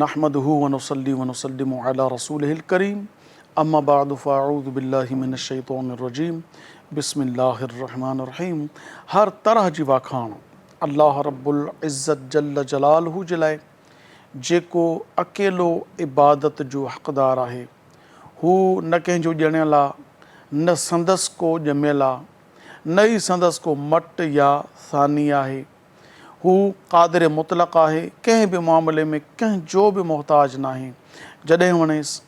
नहमदुहु व नुसल्ली व नुसल्लिमु अला रसूलिहिल करीम अम्मा बाद फ़अऊज़ु बिल्लाहि मिनश शैतानिर रजीम बिस्मिल्लाहिर रहमानिर रहीम। हर तरह जी वाखाण अल्लाह रब्बुल इज़्ज़त जल्ल जलालहु जे लाइ जेको अकेलो इबादत जो हक़दार आहे। हू न कंहिंजो ॼणियल आहे, न संदसि को ॼमियल आहे, न ई संदसि को मट या सानी आहे। हू क़ादिर मुतलक़ आहे, कंहिं बि मामले में कंहिंजो बि मोहताज न आहे। जॾहिं वणेसि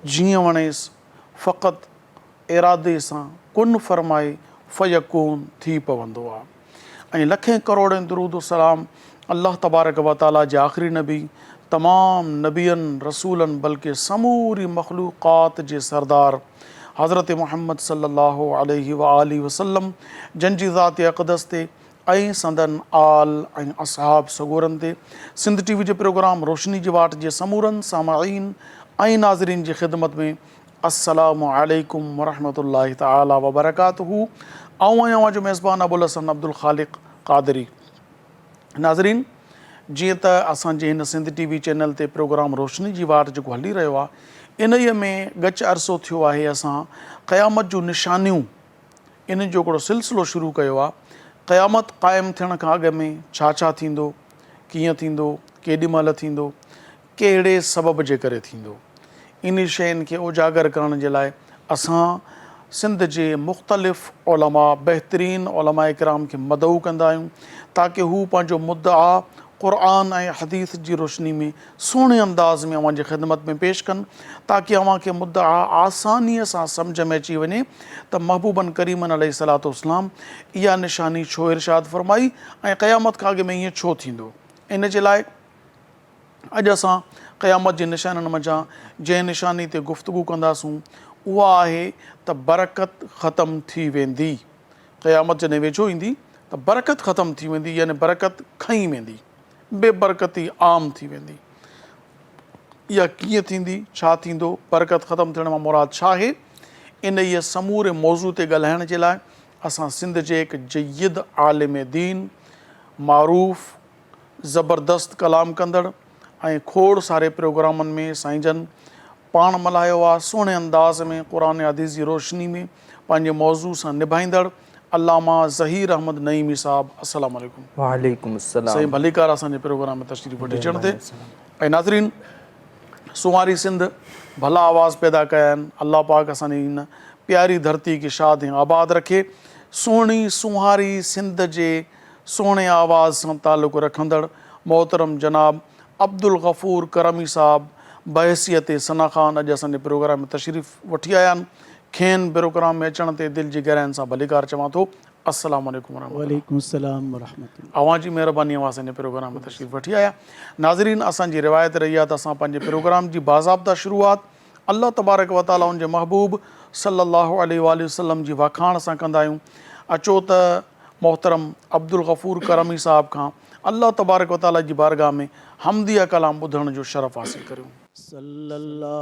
जीअं वणेसि फ़क़ति इरादे सां कुन फ़रमाए फ़यकून थी पवंदो आहे। ऐं लखें करोड़नि दुरूद सलाम अल्लाह तबारक व तआला जे आख़िरी नबी तमामु नबियनि रसूलनि बल्कि समूरी मख़लूक़ात जे सरदार हज़रत मुहम्मद सल्लल्लाहु अलैहि व आलिहि वसल्लम जंहिंजी ज़ात अक़दस ते ऐं संदन आल ऐं असहाब सगोरनि ते सिंध टीवी जे प्रोग्राम रोशनी जी वाट जे समूरनि सामाईन ऐं नाज़रीन जी ख़िदमत में अस्सलामु अलैकुम वरहमतुल्लाहि तआला व बरकातहू। आऊं आहियां जो मेज़बान अबुल हसन अब्दुल ख़ालिक़ क़ादरी। नाज़रीन, जीअं त असांजे हिन सिंध टीवी चैनल ते प्रोग्राम रोशनी जी वाट जेको हली रहियो आहे, इन में गच अरसो थियो आहे असां क़यामत जूं निशानियूं इन जो हिकिड़ो सिलसिलो शुरू कयो आहे। क़यामत क़ाइमु थियण खां अॻु में छा छा थींदो, कीअं थींदो, केॾी महिल थींदो, कहिड़े सबब जे करे थींदो, इन शयुनि खे उजागर करण जे लाइ असां सिंध जे मुख़्तलिफ़ उलमा बहितरीन उलमा इकराम खे मदऊ कंदा आहियूं ताकी हू पंहिंजो मुद्दा क़ुरान ऐं हदीस जी रोशनी में सुहिणे अंदाज़ में अव्हां जी ख़िदमत में पेश कनि ताकी अव्हां खे मुद्दा आसानीअ सां सम्झ में अची वञे त महबूबन करीमन अलैहिस्सलातु वस्सलाम इहा निशानी छो इरशाद फ़रमाई ऐं क़यामत खां अॻु में ईअं छो थींदो। इन जे लाइ अॼु असां क़यामत जे निशाननि मंझां जंहिं निशानी ते गुफ़्तगू कंदासूं उहा आहे त बरकत ख़तमु थी वेंदी। क़यामत जॾहिं वेझो ईंदी त बरकत ख़तमु थी वेंदी, यानी बरकत खईं वेंदी, बेबरकती आम थी वेंदी। इहा कीअं थींदी, छा थींदो, बरकत ख़तमु थियण मां मुराद छा आहे, इन इहे समूरे मौज़ू ते ॻाल्हाइण जे लाइ असां सिंध जे हिकु जय्यद आलिम दीन, मारूफ़, ज़बरदस्त कलाम कंदड़ ऐं खोड़ सारे प्रोग्रामनि में साईं जन पाण मल्हायो आहे, सुहिणे अंदाज़ में क़ुरान हदीस जी रोशनी में पंहिंजे मौज़ू सां निभाईंदड़ अल्लामा ज़हीर अहमद नईमी साहब। अस्सलामु अलैकुम। वालेकुम अस्सलाम। साईं भलीकार असांजे प्रोग्राम में तशरीफ़ वठी अचण ते। ऐं नाज़रीन, सुवारी सिंध भला आवाज़ पैदा कया आहिनि। अल्लाह पाक असांजी हिन प्यारी धरती खे शाद ऐं आबाद रखे। सुहिणी सुहारी सिंध जे सुहिणे आवाज़ सां तालुक़ु रखंदड़ मोहतरम जनाब अब्दुल गफ़ूर करमी साहब बहसियत सना ख़ान अॼु असांजे प्रोग्राम में तशरीफ़ वठी आया आहिनि। खेनि प्रोग्राम में अचण ते दिलि जी गहराइनि सां भलीकार चवां थो। अस्सलामु अलैकुम वालेकुम सलाम वरहमतुल्लाह। अव्हां जी महिरबानी अव्हां असांजे प्रोग्राम में तशरीफ़ वठी आया। नाज़रीन, असांजी रिवायत रही आहे त असां पंहिंजे प्रोग्राम जी बाज़ाब्ता शुरूआत अल्लाह तबारक व तआला उन जे महबूब सल्लल्लाहु अलैहि वसल्लम जी वाखाण सां कंदा आहियूं। अचो त मोहतरम अब्दुल गफ़ूर करमी साहब खां अल्लाह तबारक व तआला जी बारगाह में हमदिया कलाम ॿुधण जो शरफ़ हासिल करियूं। सल्लल्लाहु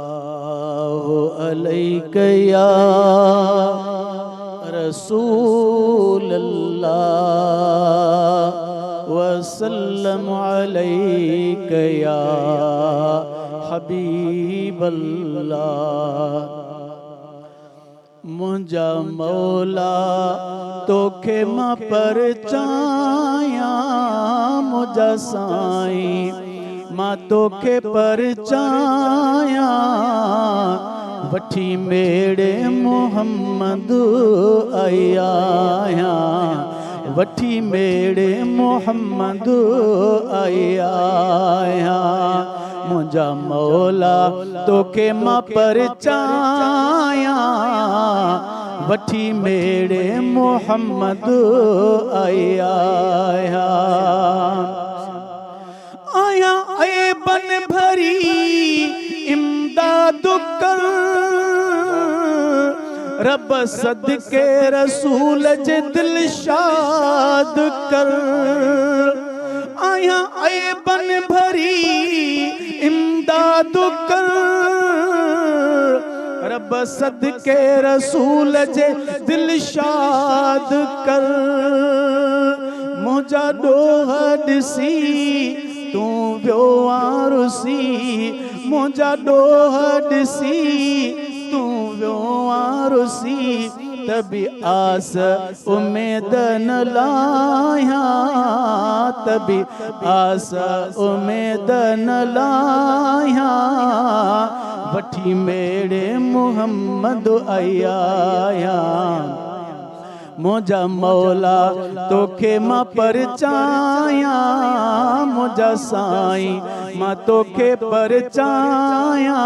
अलैका या रसूलल्लाह वसल्लम अलैका या हबीबल्लाह। मुंहिंजा मौला तोखे मां परचायां, मुंहिंजा साईं मां तोखे परचायां, वठी मेड़े मोहम्मद आया, वठी मेड़े मोहम्मद आया। मुंहिंजा मौला तोखे मां परचायां, वठी मेड़े मोहम्मद आया। आया ए बन भरी इमदाद कर, रब सदके रसूल जे दिल शाद कर। आया ए बन भरी इमदाद कर, रब सदके रसूल जे दिल शाद कर। मुझा डोह ॾिसी तू वियो आरुसी मुंहिंजा ॾोह ॾिसी तू वियो आरुसी त बि आस उमेद न लाया त बि आस उमेद न लाया वठी मेड़े मोहम्मद आया मुंहिंजा मौला तोखे मां परचाया मुंहिंजा साईं मां तोखे परचाया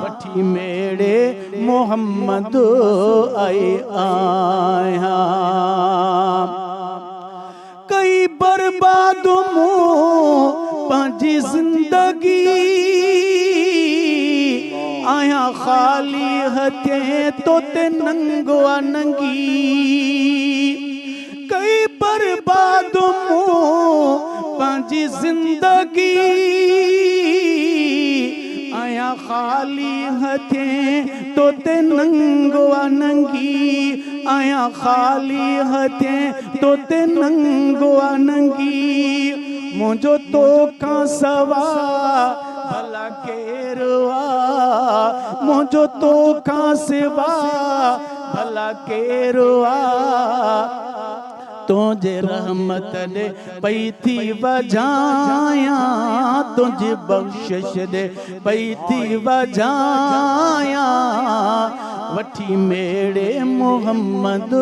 वठी मेड़े मोहम्मद आया कई बर्बाद मूं पंहिंजी ज़िंदगी आया ख़ाली हथे तो ते नंगो नंगी कई बर्बाद मूं पंहिंजी ज़िंदगी आया ख़ाली हथे तो ते नंगो नंगी आया ख़ाली हथे तो ते नंगो नंगी मुंहिंजो तो खां सवा भला केरु आ मुंहिंजो तो खां सिवा भला केरु आ तुंहिंजे रहमत ॾे पई थी वजाया तुंहिंजी बख़्शिश ॾे पई थी वजाया वठी मेड़े मोहम्मद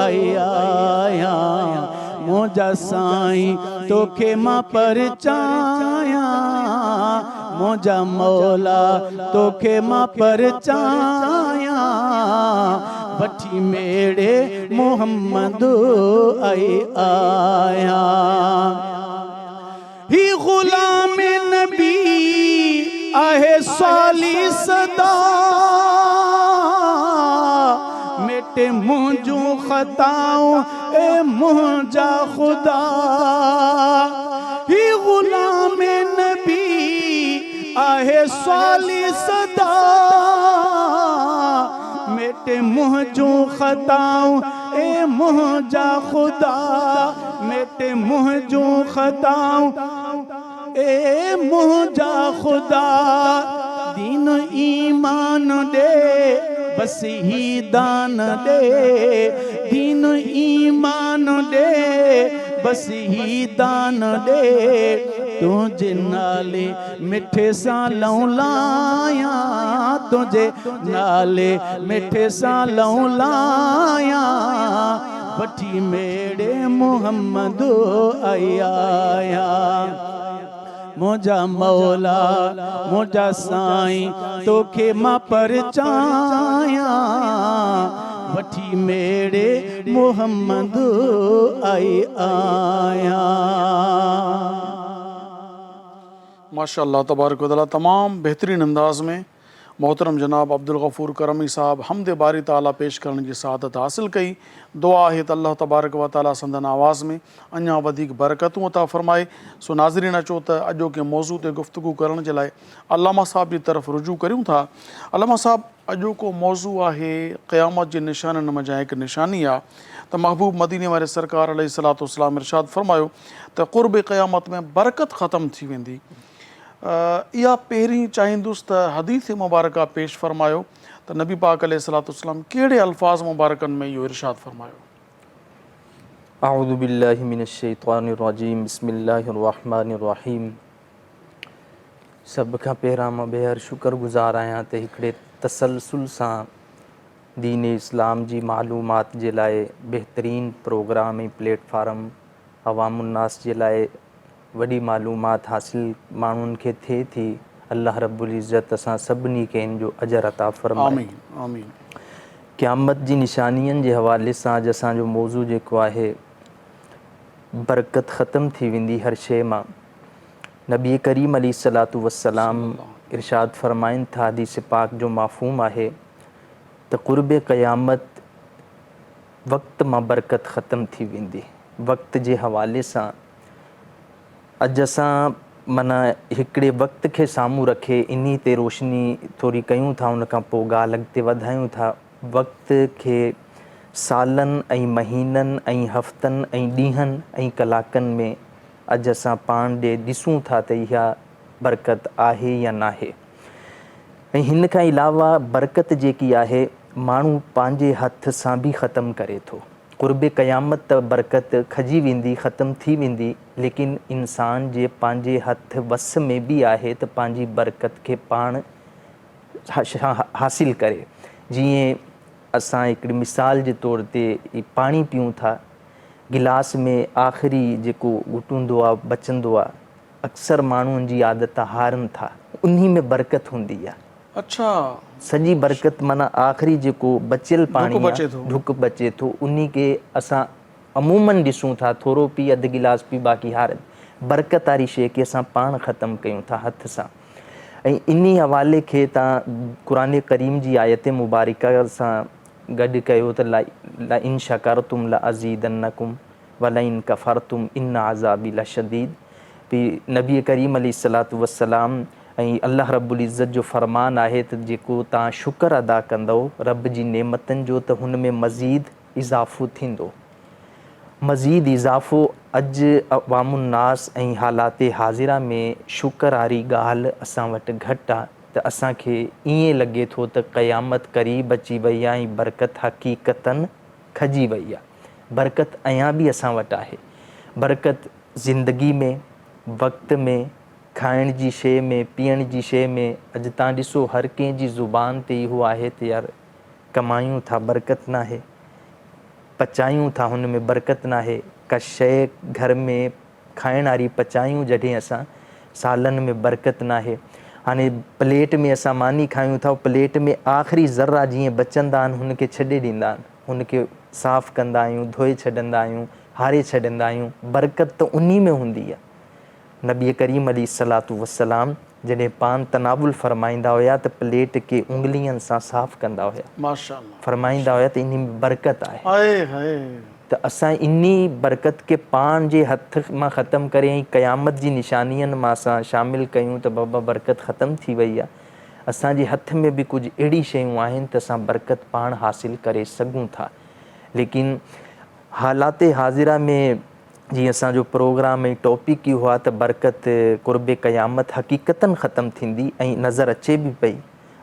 आया मुंहिंजा साईं तोखे मां परचाया मुंहिंजा मौला तोखे मां परचाया वठी मेड़े मोहम्मद आया ही ग़ुलाम नबी आहे साली सदा मेटे मुंहिंजूं ख़ताऊं ए मुंहिंजा ख़ुदा ही ग़ुलाम नबी आहे साली सदा मेटे मुंहिंजूं ख़ताऊं ए मुंहिंजा ख़ुदा मेटे मुंहिंजूं ख़ताऊं ए मुंहिंजा ख़ुदा दीन ईमान ॾे बस ही दान ॾे दीन ईमान ॾे बस ही दान ॾे तुंहिंजे नाले मिठे सां लौलाया तुंहिंजे नाले मिठे सां लौलाया वठी मेड़े मोहम्मद आया मुंहिंजा मौला मुंहिंजा साईं तोखे मां परचाया वठी मेड़े मोहम्मद आया माशाअल्लाह तबारक व तआला तमाम बेहतरीन अंदाज़ में मोहतरम जनाब अब्दुल गफ़ूर करमी साहब हमद बारी ताला पेश करण की सआदत हासिल कई दुआ है त अल्लाह तबारक व तआला संदन आवाज़ में अञा वधीक बरकतूं अता फ़रमाए सो नाज़रीन अचो त अॼोके मौज़ू ते गुफ़्तगू करण जे लाइ अल्लामा साहब जी तरफ़ रुजू करियूं था अल्लामा साहब अॼोको मौज़ू आहे क़यामत जे निशाननि मंझां हिकु निशानी आहे त महबूब मदीने वारे सरकार अलैहिस्सलातु वस्सलाम इरशाद फ़रमायो त क़ुर्ब क़यामत में बरकत ख़त्म थी वेंदी इहा पहिरीं चाहींदुसि त हदीस मुबारका पेश फ़रमायो त नबी पाक अलैहिस्सलातु वस्सलाम कहिड़े अल्फाज़ मुबारकनि में इहो इरशाद फ़रमायो अऊज़ु बिल्लाहि मिनश शैतानिर रजीम बिस्मिल्लाहिर रहमानिर रहीम सभ खां पहिरां मां बेहर शुक्रगुज़ार आहियां त हिकिड़े तसलसुल सां दीन इस्लाम जी मालूमात जे लाइ बहितरीन प्रोग्राम ऐं प्लेटफार्म अवामुन्नास जे लाइ वॾी मालूमात हासिल माण्हुनि खे थिए थी अल्लाह रब्बुल इज़्ज़त असां सभिनी खे इन जो अजर अता फ़रमाए आमीन आमीन क़यामत जी निशानियुनि जे हवाले सां अॼु असांजो मौज़ू जेको आहे बरकत ख़त्म थी वेंदी हर शइ मां नबी करीम अलैहिस्सलातु वस्सलाम इरशाद फ़रमाइनि था हदीस पाक जो माफ़ूम आहे त क़ुर्ब क़यामत वक़्त मां बरकत ख़त्म थी वेंदी वक़्त जे हवाले सां अॼु असां माना हिकिड़े वक़्त खे साम्हूं रखे इन्ही ते रोशनी थोरी कयूं था उन खां पोइ ॻाल्हि अॻिते वधायूं था वक़्त खे सालनि ऐं महीननि ऐं हफ़्तनि ऐं ॾींहंनि ऐं कलाकनि में अॼु असां पाण ॾे ॾिसूं था त इहा बरकत आहे या न आहे। ऐं हिन खां अलावा बरकत जेकी आहे माण्हू पंहिंजे हथ सां बि ख़तमु करे थो। क़ुर्ब क़यामत त बरकत खजी वेंदी, ख़तमु थी वेंदी, लेकिन इंसान जे पंहिंजे हथ वस में बि आहे त पंहिंजी बरकत खे पाण हासिल करे। जीअं असां हिकिड़ी मिसाल जे तौर ते पाणी पीऊं था, गिलास में आख़िरी जेको घुट हूंदो आहे बचंदो आहे, अक्सर माण्हुनि जी आदत हारनि था, उन्ही में बरकत हूंदी आहे। अच्छा, सॼी बरकत माना आख़िरी जेको बचियल पाणी बचे आहे, थो। ढुक बचे थो, उन्ही खे असां अमूमन ॾिसूं था, थोरो पी, अधु गिलास पी, बाक़ी हारनि। बरकत वारी शइ खे असां पाण ख़तमु कयूं था हथ सां। ऐं इन्ही हवाले खे तव्हां क़ुरान करीम जी आयत मुबारका सां गॾु कयो त ला इन शकरतुम ला अज़ीदन्नकुम वला इन कफ़रतुम इन अज़ाबी लशदीद। नबी करीम अलैहिस्सलातु वस्सलाम ऐं अल्लाह रब्बुल इज़्ज़त जो फ़रमान आहे त जेको तव्हां शुक्र अदा कंदव रब जी नेमतनि जो त हुन में मज़ीद इज़ाफ़ो थींदो। मज़ीद इज़ाफ़ो अॼु अवामुन्नास ऐं हालात हाज़िरा में शुक्र वारी ॻाल्हि असां वटि घटि आहे, त असांखे ईअं लॻे थो त क़यामत क़रीब अची वई आहे ऐं बरकत हक़ीक़तनि खजी वई आहे। बरकत अञा बि असां वटि आहे। बरकत ज़िंदगी में, वक़्त में, खाइण जी शइ में, पीअण जी शइ में। अॼु तव्हां ॾिसो हर कंहिंजी ज़ुबान ते इहो आहे त यार कमायूं था बरकत न आहे, पचायूं था हुन में बरकत न आहे। का शइ घर में खाइण वारी पचायूं जॾहिं असां, सालन में बरकत न आहे। हाणे प्लेट में असां मानी खायूं था, प्लेट में आख़िरी ज़रा जीअं बचंदा आहिनि हुनखे छॾे ॾींदा आहिनि, हुनखे साफ़ु कंदा आहियूं, धोए छॾींदा आहियूं, हारे छॾींदा आहियूं। बरकत त उन्ही में हूंदी आहे। नबी करीम अलैहिस्सलातु वस्सलाम जॾहिं पान तनावुल फरमाईंदा हुया त प्लेट खे उंगलियुनि सां साफ़ु कंदा हुया, माशाअल्लाह, फरमाईंदा हुया त इन में बरकत आहे। हाय हाय। त असां इन्ही बरकत खे पाण जे हथ मां ख़तमु करे ऐं क़यामत जी निशानियुनि मां असां शामिलु कयूं त बाबा बरकत ख़तमु थी वई आहे। असांजे हथ में बि कुझु अहिड़ी शयूं आहिनि त असां बरकत पाण हासिलु करे सघूं था। लेकिन हालात हाज़िरा में जीअं असांजो प्रोग्राम ऐं टॉपिक इहो आहे त बरकत क़ुर्ब क़यामत हक़ीक़तनि ख़तमु थींदी ऐं नज़र अचे बि पई।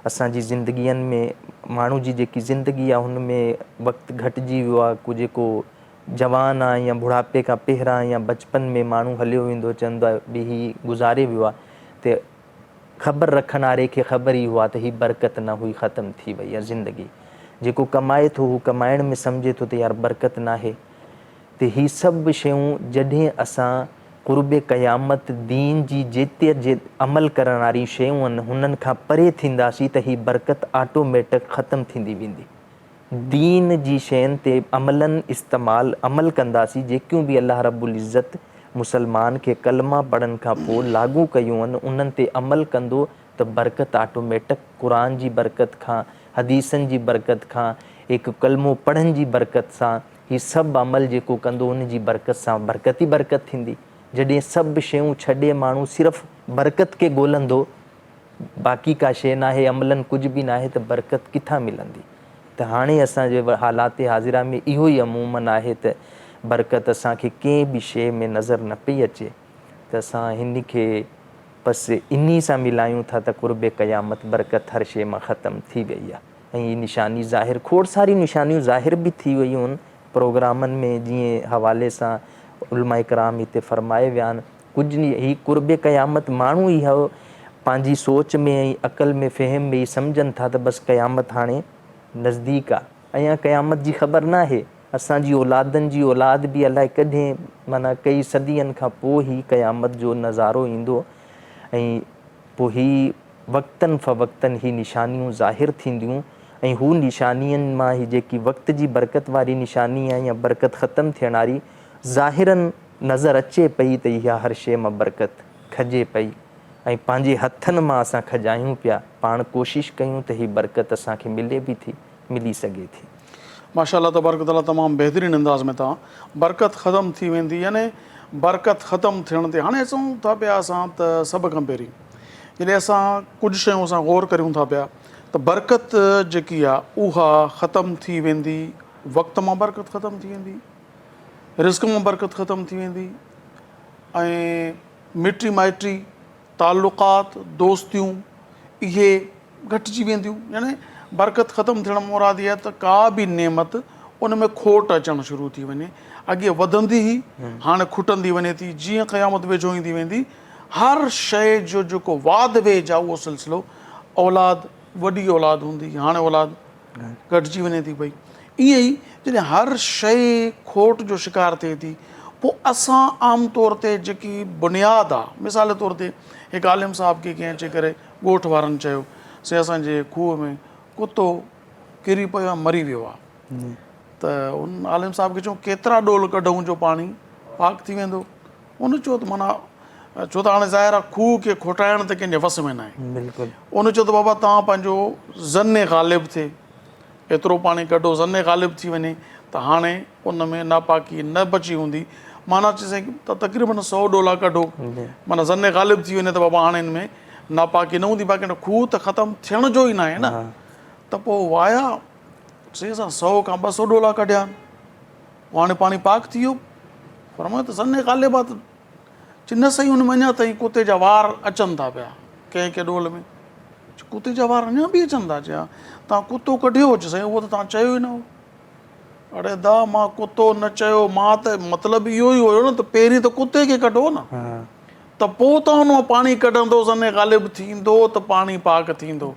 असांजी ज़िंदगीअ में माण्हू जी जेकी ज़िंदगी आहे हुन में वक़्तु घटिजी वियो आहे। को जेको जवान आहे या बुढ़ापे खां पहिरां या बचपन में माण्हू हलियो वेंदो, चवंदो आहे बि ही गुज़ारे वियो आहे, त ख़बर रखण वारे खे ख़बर ई हुआ त ही बरकत न हुई, ख़तमु थी वई आहे ज़िंदगी। जेको कमाए थो हू कमाइण में सम्झे थो त यार बरकत न आहे। त ही सभु शयूं जॾहिं असां क़ुर्ब क़यामत दीन जी जे अमल करण वारी शयूं आहिनि हुननि खां परे थींदासीं त ही बरकत ऑटोमेटिक ख़तमु थींदी वेंदी। दीन जी शयुनि ते अमल कंदासीं, जेकियूं बि अल्लाह रब्बुल इज़्ज़त मुसलमान खे कलमा पढ़नि खां पोइ लागू कयूं आहिनि उन्हनि ते अमल कंदो त बरकत ऑटोमेटिक क़ुरान जी बरकत खां, हदीसनि जी बरकत खां, हिकु कलमो पढ़नि जी बरकत सां, ही सभु अमल जेको कंदो उन जी बरकत सां बरकत ई बरकत थींदी। जॾहिं सभु शयूं छॾे माण्हू सिर्फ़ु बरकत खे ॻोल्हंदो, बाक़ी का शइ न आहे, अमलनि कुझु बि न आहे, त बरकत किथां मिलंदी। त हाणे असांजे हालात हाज़िरा में इहो ई अमूमन आहे त बरकत असांखे कंहिं बि शइ में नज़र न पई अचे, त असां हिन खे बसि इन्ही सां मिलायूं था त क़ुर्ब क़यामत बरकत हर शइ मां ख़तमु थी वई आहे। ऐं हीअ निशानी ज़ाहिर, खोड़ सारी निशानियूं ज़ाहिर बि थी वयूं आहिनि प्रोग्रामनि में, जीअं हवाले सां उलमा इकराम हिते फरमाए विया आहिनि। कुझु ही क़ुर्ब क़यामत माण्हू इहो पंहिंजी सोच में ऐं अक़ल में फ़हम में ई सम्झनि था त बसि क़यामत हाणे नज़दीक आहे, अञा क़यामत जी ख़बर न आहे। असांजी औलादनि जी औलाद बि अलाए कॾहिं माना कई सदियुनि खां पोइ ई क़यामत जो नज़ारो ईंदो ऐं पोइ ही वक़्तनि फ़वक़्तनि ही निशानियूं ज़ाहिर थींदियूं। ऐं हू निशानियुनि मां ही जेकी वक़्त जी बरकत वारी निशानी आहे या बरकत ख़तमु थियण वारी ज़ाहिरनि नज़र अचे पई त इहा हर शइ मां बरकत खजे पई ऐं पंहिंजे हथनि मां असां खजायूं पिया, पाण कोशिशि कयूं त ही बरकत असांखे मिले बि थी, मिली सघे थी। माशाअल्लाह तबारक ताला, तमामु बहितरीनु अंदाज़ में तव्हां बरकत ख़तमु थी वेंदी, यानी बरकत ख़तमु थियण ते हाणे अचूं था पिया असां त सभ खां पहिरीं जॾहिं असां कुझु शयूं असां गौर करियूं था पिया त बरकत जेकी आहे उहा ख़तमु थी वेंदी, वक़्त मां बरकत ख़तमु थी वेंदी, रिज़्क़ मां बरकत ख़तमु थी वेंदी, ऐं मिटी माइटी ताल्लुकात दोस्तियूं इहे घटिजी वेंदियूं। यानी बरकत ख़तमु थियण मुराद इहा त का बि नेमत उन में खोट अचणु शुरू थी वञे। अॻे वधंदी ई हाणे खुटंदी वञे थी। जीअं क़यामत वेझो ईंदी वेंदी हर शइ जो जेको वाद वेझ आहे उहो सिलसिलो औलाद वॾी औलाद हूंदी हाणे औलाद घटिजी वञे थी पई। ईअं ई जॾहिं हर शइ खोट जो शिकार थिए थी पोइ असां आम तौर ते जेकी बुनियादु आहे, मिसाल तौर ते हिकु आलिम साहिब खे कंहिं अची करे ॻोठ वारनि चयो से असांजे खूह में कुतो किरी पियो आहे मरी वियो आहे, त उन आलिम साहिब खे चयूं केतिरा डोल कढूं जो पाणी पाक थी वेंदो। उन चयो त माना छो त हाणे ज़ाहिर आहे खूह खे खोटाइण त कंहिंजे वस में न आहे। उन चयो त बाबा तव्हां पंहिंजो ज़न्ने ग़ालिब थिए एतिरो पाणी कढो ज़न्ने ग़ालिब थी वञे त हाणे उन में नापाकी न बची हूंदी। माना चई त तक़रीबन 100 डोला कढो माना ज़न्ने ग़ालिब थी वञे त बाबा हाणे हिन में नापाकी न हूंदी, बाक़ी खूह त ख़तमु थियण जो ई न आहे न। त पोइ वाया चई असां 100 खां 200 डोला कढिया पोइ हाणे पाणी पाक थी वियो। पर त ज़न्ने ग़ालिब आहे त चिन सही हुन में अञा ताईं कुते जा वार अचनि था पिया कंहिं कंहिं डोल में। कुते जा वार अञा बि अचनि था। चया तव्हां कुतो कढियो हुजे साईं, उहो त तव्हां चयो ई न हो। अड़े दा मां कुतो न चयो, मां त मतिलबु इहो ई हुयो न त पहिरीं त कुते खे कढो न, त पोइ त हुन पाणी कढंदो ज़न्ने ग़ालिब थींदो त पाणी पाक थींदो,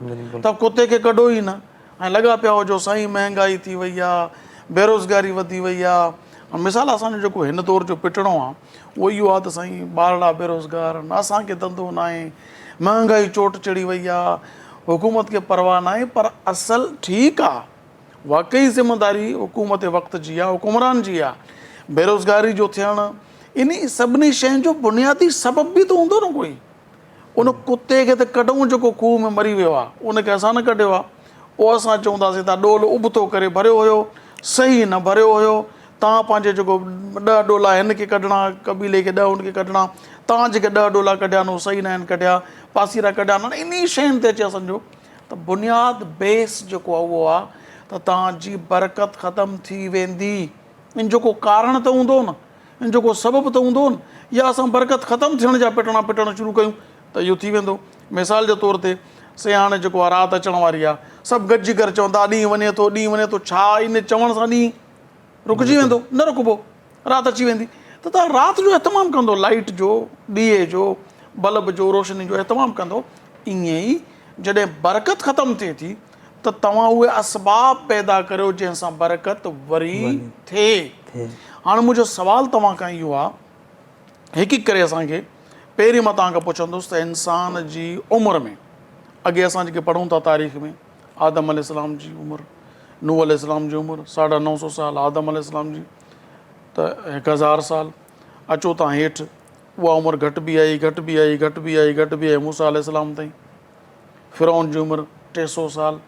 त कुते खे कढो ई न। ऐं लॻा पिया हुजो साईं महांगाई थी वई आहे, बेरोज़गारी वधी वई आहे। मिसाल असांजो जेको हिन दौर जो पिटणो आहे उहो इहो आहे त साईं ॿारड़ा बेरोज़गार न, असांखे धंधो न आहे, महांगाई चोट चढ़ी वई आहे, हुकूमत खे परवाह न आहे। पर असलु ठीकु आहे, वाक़ई ज़िमेदारी हुकूमत वक़्त जी आहे, हुकुमरान जी आहे। बेरोज़गारी जो थियणु इन सभिनी शयुनि जो बुनियादी सबबु बि त हूंदो न कोई। उन कुते खे त कढूं जेको खूह में मरी वियो आहे, उनखे असां न कढियो आहे। पोइ असां चवंदासीं तव्हां डोल उबतो करे भरियो हुयो, सही न भरियो हुयो, तव्हां पंहिंजे जेको 10 डोला हिन खे कढणा, कबीले खे 10 हुनखे कढणा, तव्हां जेके 10 डोला कढिया आहिनि उहे सही न आहिनि कढिया, पासीरा कढिया आहिनि। इन शयुनि ते अचे असांजो त बुनियादु बेस जेको आहे उहो आहे त तव्हांजी बरकत ख़तमु थी वेंदी। इन जो को कारण त हूंदो न, इन जो को सबबु त हूंदो न। या असां बरकत ख़तमु थियण जा पिटणु शुरू कयूं त इहो थी वेंदो। मिसाल जे तौर ते से हाणे जेको आहे राति अचण वारी आहे, सभु गॾिजी करे चवंदा ॾींहुं वञे थो ॾींहुं वञे थो, छा इन चवण सां ॾींहुं रुकिजी वेंदो? न रुकबो, राति अची वेंदी। त तव्हां राति जो एहतमामु कंदो, लाइट जो, ॾीए जो, बल्ब जो, रोशनी जो एहतमामु कंदो। ईअं ई जॾहिं बरकत ख़तमु थिए थी त तव्हां उहे असबाब पैदा करियो जंहिंसां बरकत वरी थिए। हाणे मुंहिंजो सुवालु तव्हां खां इहो आहे, हिकु हिकु करे असांखे पहिरीं मां तव्हांखां पुछंदुसि त इंसान जी उमिरि में अॻे असां जेके पढ़ूं था तारीख़ में, आदम अलैहिस्सलाम जी उमिरि, नूह अलैहिस्सलाम जी उमिरि 950 साल, आदम अलैहिस्सलाम जी त 1000 साल। अचो तव्हां हेठि, उहा उमिरि घटि बि आई, घटि बि आई, घटि बि आई, घटि बि आई मूसा अलैहिस्सलाम ताईं। फिरौन जी उमिरि 300 साल।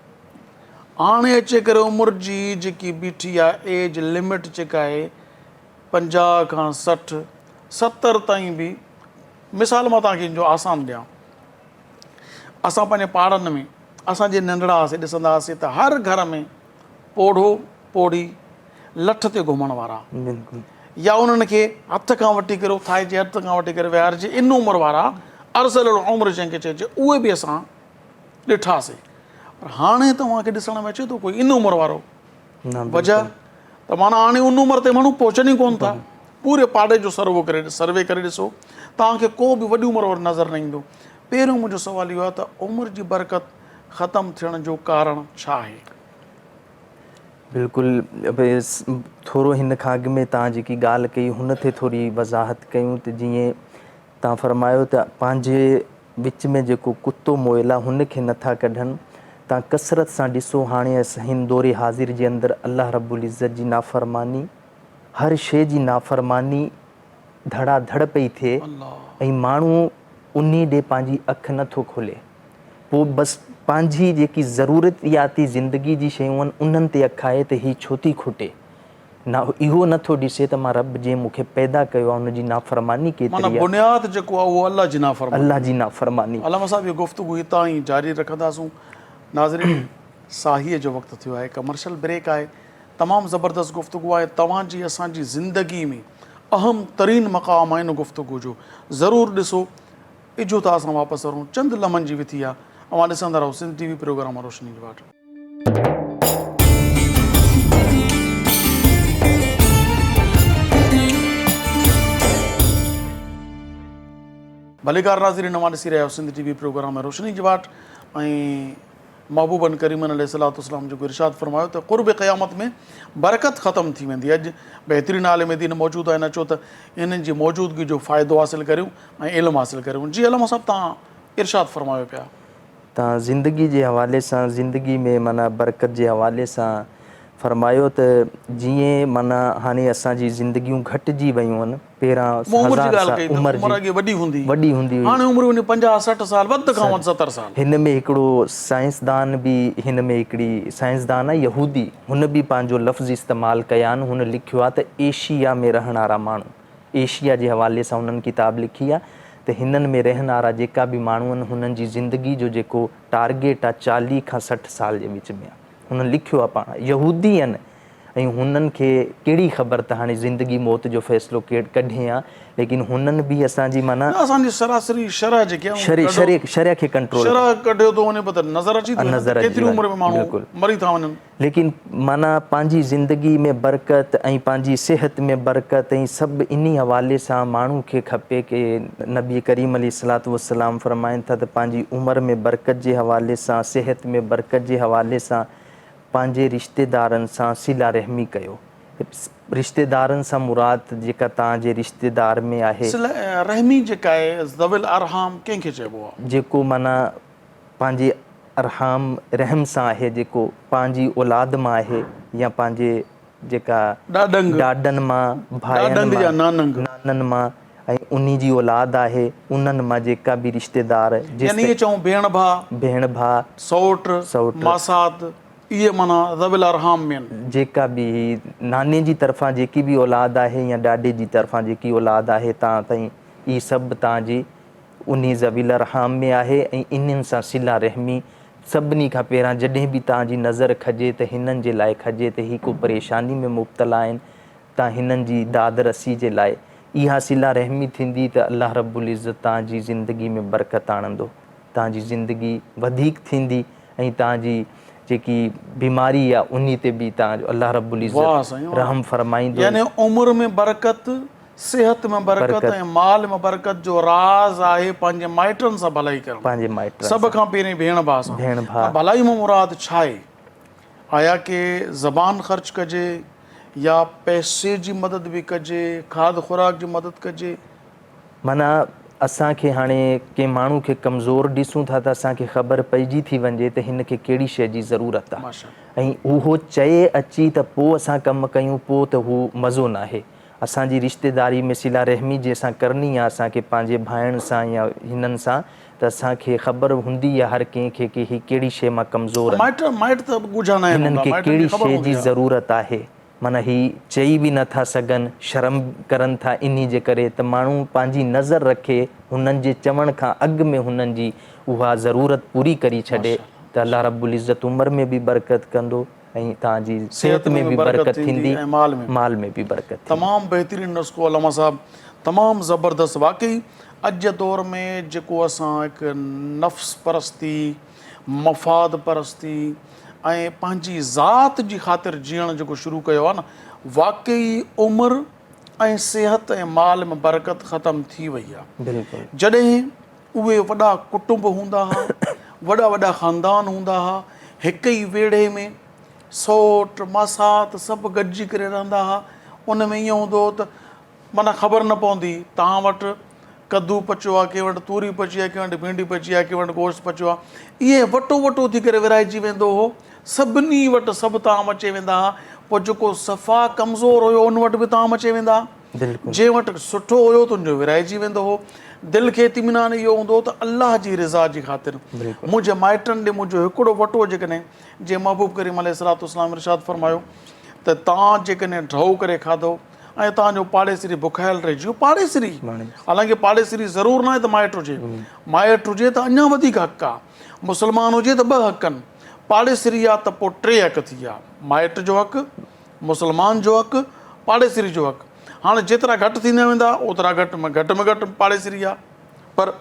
हाणे अचे करे उमिरि जी जेकी बीठी आहे एज लिमिट जेका आहे 50 खां 60 70 ताईं बि। मिसाल मां तव्हांखे जो आसान ॾियां, असां पंहिंजे पाड़नि में असांजे नंढड़ा हुआसीं ॾिसंदा हुआसीं त हर घर में पोढ़ो पोढ़ी लठ ते घुमण वारा, या उन्हनि खे हथ खां वठी करे थाए जे हथ खां वठी करे विहारिजे, इन उमिरि वारा अरसल उमिरि जंहिंखे चइजे, उहे बि असां ॾिठासीं। पर हाणे तव्हांखे ॾिसण में अचे थो कोई इन उमिरि वारो? वजह त माना हाणे उन उमिरि ते माण्हू पहुचनि ई कोन था। पूरे पाड़े जो सर्वे करे ॾिसो, तव्हांखे को बि वॾी उमिरि वारो नज़र न ईंदो। पहिरियों मुंहिंजो सुवालु इहो आहे त उमिरि जी बरकत ख़तमु थियण जो कारण छा आहे? बिल्कुलु थोरो हिन खां अॻु में तव्हां जेकी ॻाल्हि कई हुन ते थोरी वज़ाहत कयूं त जीअं तव्हां फरमायो त पंहिंजे विच में जेको कुतो मोइल आहे हुनखे नथा कढनि। तव्हां कसरत सां ॾिसो हाणे हिन दौरे हाज़िर जे अंदरि अलाह रब्बुल इज़्ज़त जी नाफ़रमानी, हर शइ जी नाफ़रमानी धड़ाधड़ पई थिए ऐं माण्हू उन ॾे पंहिंजी अखि नथो खोले। पोइ बसि पंहिंजी जेकी ज़रूरतियाती ज़िंदगी जी शयूं आहिनि उन्हनि ते अखि आहे त हीउ छो थी खुटे, न इहो नथो ॾिसे त मां रब जंहिं मूंखे पैदा कयो आहे उनजी नाफ़रमानी केतिरी आहे। बुनियाद जेको आहे उहो अल्लाह जी नाफ़रमानी। अल्लाह जी नाफ़रमानी। अलामा साहिब इहो गुफ़्तगू हितां ई जारी रखंदासूं। नाज़रीन, साहीअ जो वक़्तु थियो आहे, कमर्शियल ब्रेक आहे। तमामु ज़बरदस्त गुफ़्तगू आहे। तव्हांजी असांजी ज़िंदगी में अहम तरीन मक़ाम आहे इन गुफ़्तगू जो, ज़रूरु ॾिसो। इजो था असां वापसि वरूं, चंद लम्हनि जी विथी आहे। अवां ॾिसंदा रहो सिंध TV प्रोग्राम रोशनी जी वाट। भलेकार नाज़रीन, अवां ॾिसी रहिया आहियो सिंध TV प्रोग्राम रोशनी जी वाट। ऐं महबूबन करीमन अलैहिस्सलाम जेको इरशाद फरमायो त क़ुर्ब क़यामत में बरकत ख़तमु थी वेंदी। अॼु बहितरीन आलिम दीन मौजूदु आहिनि, अचो त इन्हनि जी मौजूदगी जो फ़ाइदो हासिलु करियूं ऐं इल्मु हासिलु करियूं। जी अलमा साहब, तव्हां इरशाद फरमायो पिया तव्हां ज़िंदगी जे हवाले सां, ज़िंदगी में माना बरकत जे हवाले सां फरमायो त जीअं माना हाणे असांजी ज़िंदगियूं घटिजी वियूं आहिनि। पहिरां उमिरि जी 1000 ॻाल्हि साल कई त उमिरि उमिरि अॻे वॾी हूंदी हुई। हाणे उमिरि वञे 50-60 साल, वधि खां वधि 70 साल। हिन में हिकिड़ो साइंसदान बि, हिन में हिकिड़ी साइंसदान आहे यहूदी, हुन बि पंहिंजो लफ़्ज़ इस्तेमालु कया आहिनि। हुन लिखियो आहे त एशिया में रहण वारा माण्हू, एशिया जे हवाले सां हुननि किताब लिखी आहे त हिननि में रहण वारा जेका बि माण्हू आहिनि, हुननि जी ज़िंदगी जो जेको टारगेट आहे 40 खां 60 साल जे विच में आहे। हुननि लिखियो आहे, पाण यहूदी आहिनि, ऐं हुननि खे कहिड़ी ख़बर त हाणे ज़िंदगी मौत जो फ़ैसिलो कॾहिं आहे। लेकिन हुननि बि असांजी माना असांजी सरासरी शरह जेके शरह खे कंट्रोल कढियो थो वञे, पतो नज़र अची थो वञे केतिरी उमिरि में माण्हू मरी था वञनि। लेकिन माना पंहिंजी ज़िंदगी में बरकत ऐं पंहिंजी सिहत में बरकत ऐं सभु इन हवाले सां माण्हू खे खपे कि नबी करीम अलैहिस्सलातु वस्सलाम फरमाइनि था त पंहिंजी उमिरि में बरकत जे हवाले सां, सिहत में बरकत जे हवाले सां पंहिंजे रिश्तेदारनि सां सिला रहमी कयो। रिश्तेदारनि सां मुराद जेका तव्हांजे रिश्तेदार में आहे, रहमी जेका आहे ज़विल अरहाम कंहिंखे चइबो आहे? जेको माना पंहिंजे अरहाम रहम सां आहे, जेको पंहिंजी औलाद मां आहे या पंहिंजे जेका ॾाॾनि मां, भाइनि मां, नाननि मां, ऐं उन्ही जी औलाद आहे, उन्हनि मां जेका बि रिश्तेदार, यानी चऊं भेण भाउ, सौट मासात, इहे माना ज़विल अरहाम में जेका बि नाने जी तरफ़ां जेकी बि औलाद आहे या ॾाॾे जी तरफ़ां जेकी औलाद आहे, तव्हां ताईं इहे सभु तव्हांजी उन्ही ज़विल अरहाम में आहे। ऐं इन्हनि सां सिला रहमी सभिनी खां पहिरां जॾहिं बि तव्हांजी नज़र खजे त हिननि जे लाइ खजे त ही को परेशानी में मुब्तला आहिनि, तव्हां हिननि जी दाद रसी जे लाइ इहा सिला रहमी थींदी त अल्लाह रब्बुल इज़्ज़त तव्हांजी ज़िंदगी में बरकत आणंदो, तव्हांजी ज़िंदगी वधीक थींदी ऐं तव्हांजी जेकी बीमारी आहे उन्ही ते बि तव्हांजो अल्लाह रब्बुल इज़्ज़त रहम फरमाईंदो। यानी उमिरि में बरकत, सिहत में बरकत ऐं माल में बरकत जो राज़ आहे पंहिंजे माइटनि सां भलाई करणु। पंहिंजे माइटनि सभ खां पहिरीं भेण भाउ सां भलाई में मुराद छा आहे? आया कि ज़बान ख़र्च कजे या पैसे जी मदद बि कजे, खाद खुराक जी मदद कजे? माना असांखे हाणे कंहिं माण्हू खे कमज़ोर ॾिसूं था त असांखे ख़बर पइजी थी वञे त हिन खे कहिड़ी शइ जी ज़रूरत आहे, ऐं उहो चए अची त पोइ असां कमु कयूं, पोइ त हू मज़ो न आहे। असांजी रिश्तेदारी में सिला रहमी जंहिंसां करणी आहे असांखे पंहिंजे भाइनि सां या हिननि सां, त असांखे ख़बर हूंदी आहे हर कंहिंखे कि ही कहिड़ी शइ मां कमज़ोर आहे, हिननि खे कहिड़ी शइ जी ज़रूरत आहे। माना ही चई बि नथा सघनि, शर्म करनि था, इन्ही जे करे त माण्हू पंहिंजी नज़र रखे, हुननि जे चवण खां अॻु में हुननि जी उहा ज़रूरत पूरी करी छॾे त अल्लाह रब्बुल इज़्ज़त उमिरि में बि बरकत कंदो ऐं तव्हांजी सिहत में बि बरकत थींदी ऐं माल में बि बरकत। तमामु बहितरीनु नुस्ख़ो अल्लामा साहब, तमामु ज़बरदस्त। वाक़ई अॼु जे दौर में जेको असां हिकु नफ़्स परस्ती, मफ़ाद परस्ती ऐं पंहिंजी ज़ात जी ख़ातिर जीअण जेको शुरू कयो आहे न, वाक़ई उमिरि ऐं सिहत ऐं माल में बरकत ख़तमु थी वई आहे। जॾहिं उहे वॾा कुटुंब हूंदा हुआ, वॾा वॾा ख़ानदान हूंदा हुआ, हिक ई वेड़े में सौट मासात सभु गॾिजी करे रहंदा हुआ, उन में ईअं हूंदो हो त माना ख़बर न पवंदी तव्हां वटि कद्दू पचियो आहे, कंहिं वटि तूरी पची आहे, कंहिं वटि भिंडी पची आहे, कंहिं वटि गोश्त पचियो आहे। ईअं वटो वटो थी करे विराइजी वेंदो हो, सभिनी वटि सभु ताम अची वेंदा हुआ। पोइ जेको सफ़ा कमज़ोर हुयो उन वटि बि ताम अची वेंदा, जंहिं वटि सुठो हुयो त उनजो विराइजी वेंदो हो। दिलि खे इत्मीनान इहो हूंदो हो त अलाह जी रिज़ा जी ख़ातिर मुंहिंजे माइटनि ॾे मुंहिंजो हिकिड़ो वटो जेकॾहिं जीअं महबूब करीम अलैहिस्सलाम इरशाद फरमायो त तव्हां जेकॾहिं ढऊ करे खाधो ऐं तव्हांजो पाड़ेसिरी बुखायल रहिजी वियो, पाड़ेसिरी, हालांकि पाड़ेसिरी ज़रूरु न आहे त माइटु हुजे, माइटु हुजे त अञा वधीक हक़ आहे, मुस्लमान हुजे त 2 हक़ आहिनि, पाड़ेसिरी आहे त पोइ 3 हक़ थी विया, माइट जो हक़, मुस्लमान जो हक़, पाड़ेसिरी जो हक़। हाणे जेतिरा घटि थींदा वेंदा ओतिरा घटि में घटि पाड़ेसिरी आहे, पर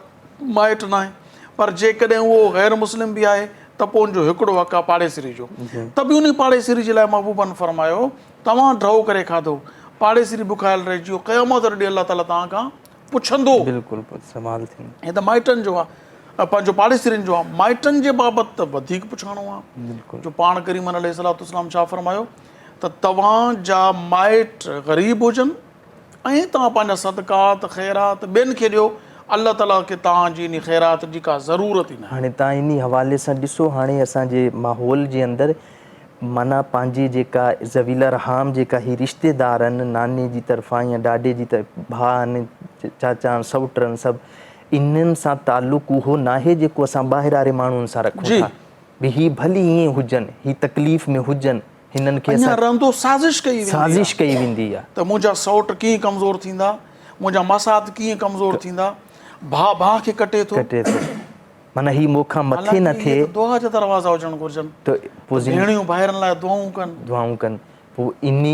माइट न आहे। पर जेकॾहिं उहो ग़ैर मुस्लिम बि आहे त पोइ उनजो हिकिड़ो हक़ आहे पाड़ेसिरी जो। त बि उन पाड़ेसिरी जे लाइ महबूबनि फरमायो तव्हां ड्रओ करे खाधो, पाड़ेसिरी बुखायल रहिजी वियो, क़यामत ॾींहुं अलाह ताला तव्हां खां पुछंदो। बिल्कुलु सवाल थींदो। हे त माइटनि जो आहे, पंहिंजो पाड़ेसिरियुनि जो आहे। माइटनि जे बाबति त वधीक पुछाइणो आहे। जो पाण करीम अलैहिस्सलाम छा फरमायो त तव्हांजा माइट ग़रीब हुजनि ऐं तव्हां पंहिंजा सदक़ात ख़ैरात ॿियनि खे ॾियो, अल्लाह ताला खे तव्हांजी इन ख़ैरात जी का ज़रूरत ई न आहे। हाणे तव्हां इन हवाले सां ॾिसो, हाणे असांजे माहौल जे अंदरि माना पंहिंजी जेका ज़वील रहाम जेका ही रिश्तेदार आहिनि, नाने जी तरफ़ां या ॾाॾे जी तरफ़, भाउ आहिनि, चाचा आहिनि, सौट आहिनि, सभु इन्हनि सां तालुक़ु उहो न आहे जेको असां ॿाहिरि वारे माण्हुनि सां रखूं था। भई ही भली ईअं हुजनि, ही तकलीफ़ में हुजनि, हिननि खे रहंदो साज़िश कई वेंदी आहे त मुंहिंजा सौट कीअं कमज़ोर थींदा, मुंहिंजा मसात कीअं कमज़ोर थींदा, भाउ खे कटे थो, माना ही मूंखां मथे न थिए। दुआ जा दरवाज़ा हुजणु घुरिजनि त पोइ भेणियूं भाइरनि लाइ दुआऊं कनि। पोइ इन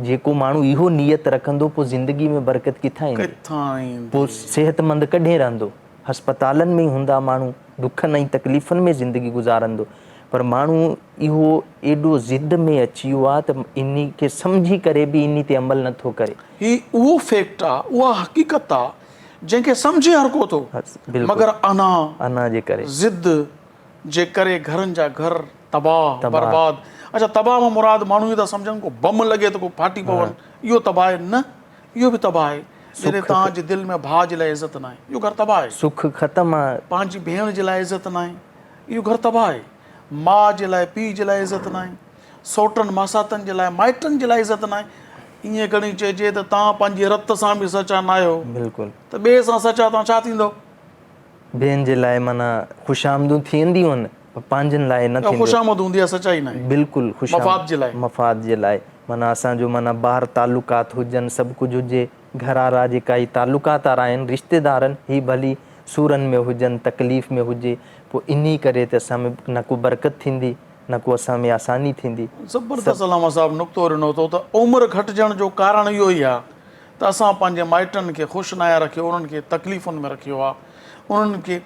जेको माण्हू इहो नियत रखंदो पोइ ज़िंदगी में बरकत किथां ईंदी, पोइ सिहतमंद कॾहिं रहंदो। हस्पतालनि में ई हूंदा माण्हू, दुखनि ऐं तकलीफ़ुनि में ज़िंदगी गुज़ारंदो। पर माण्हू इहो एॾो ज़िद में अची वियो आहे त इन खे सम्झी करे बि इन ते अमल नथो करे। ही उहो फैक्ट आहे, उहा हक़ीक़त आहे जंहिंखे सम्झे हर को थो, मगर अना जे करे ज़िद जे करे घरनि जा घर तबाह बर्बाद। अच्छा, तबाह में मुराद माण्हू ई था सम्झनि को बम लॻे त को फाटी पवनि, इहो तबाह आहे न, इहो बि तबाह आहे। जॾहिं तव्हांजे दिलि में भाउ जे लाइ इज़त न आहे, इहो घर तबाह आहे। सुख ख़तमु आहे। पंहिंजी भेण जे लाइ इज़त न आहे, इहो घर तबाह आहे। माउ जे लाइ पीउ जे लाइ इज़त न आहे, सौटनि मासातनि जे लाइ माइटनि जे लाइ इज़त न आहे। ईअं घणी चइजे त तव्हां पंहिंजे रत सां बि सचा न आहियो, बिल्कुलु, त ॿिए सां सचा तव्हां छा थींदो? ॿियनि जे लाइ माना ख़ुशामदूं थींदियूं आहिनि, पंहिंजनि लाइ न थींदियूं। ख़ुशामद हूंदी आहे, सचाई न आहे। बिल्कुलु मफ़ाद जे लाइ, मफ़ाद जे लाइ। माना असांजो माना ॿाहिरि तालुकात हुजनि, सभु कुझु हुजे, घर वारा जेका ही तालुकात वारा आहिनि, रिश्तेदार आहिनि, ही भली सूरनि में हुजनि, तकलीफ़ में हुजे, पोइ इन करे त असां में न को बरकत थींदी, न को असां में आसानी थींदी। ज़बरदस्त अलामा साहब नुक़्तो ॾिनो अथव त उमिरि घटिजण जो कारण इहो ई आहे त असां पंहिंजे माइटनि खे ख़ुशि न आया रखियो, उन्हनि खे तकलीफ़ुनि में रखियो आहे। उन्हनि खे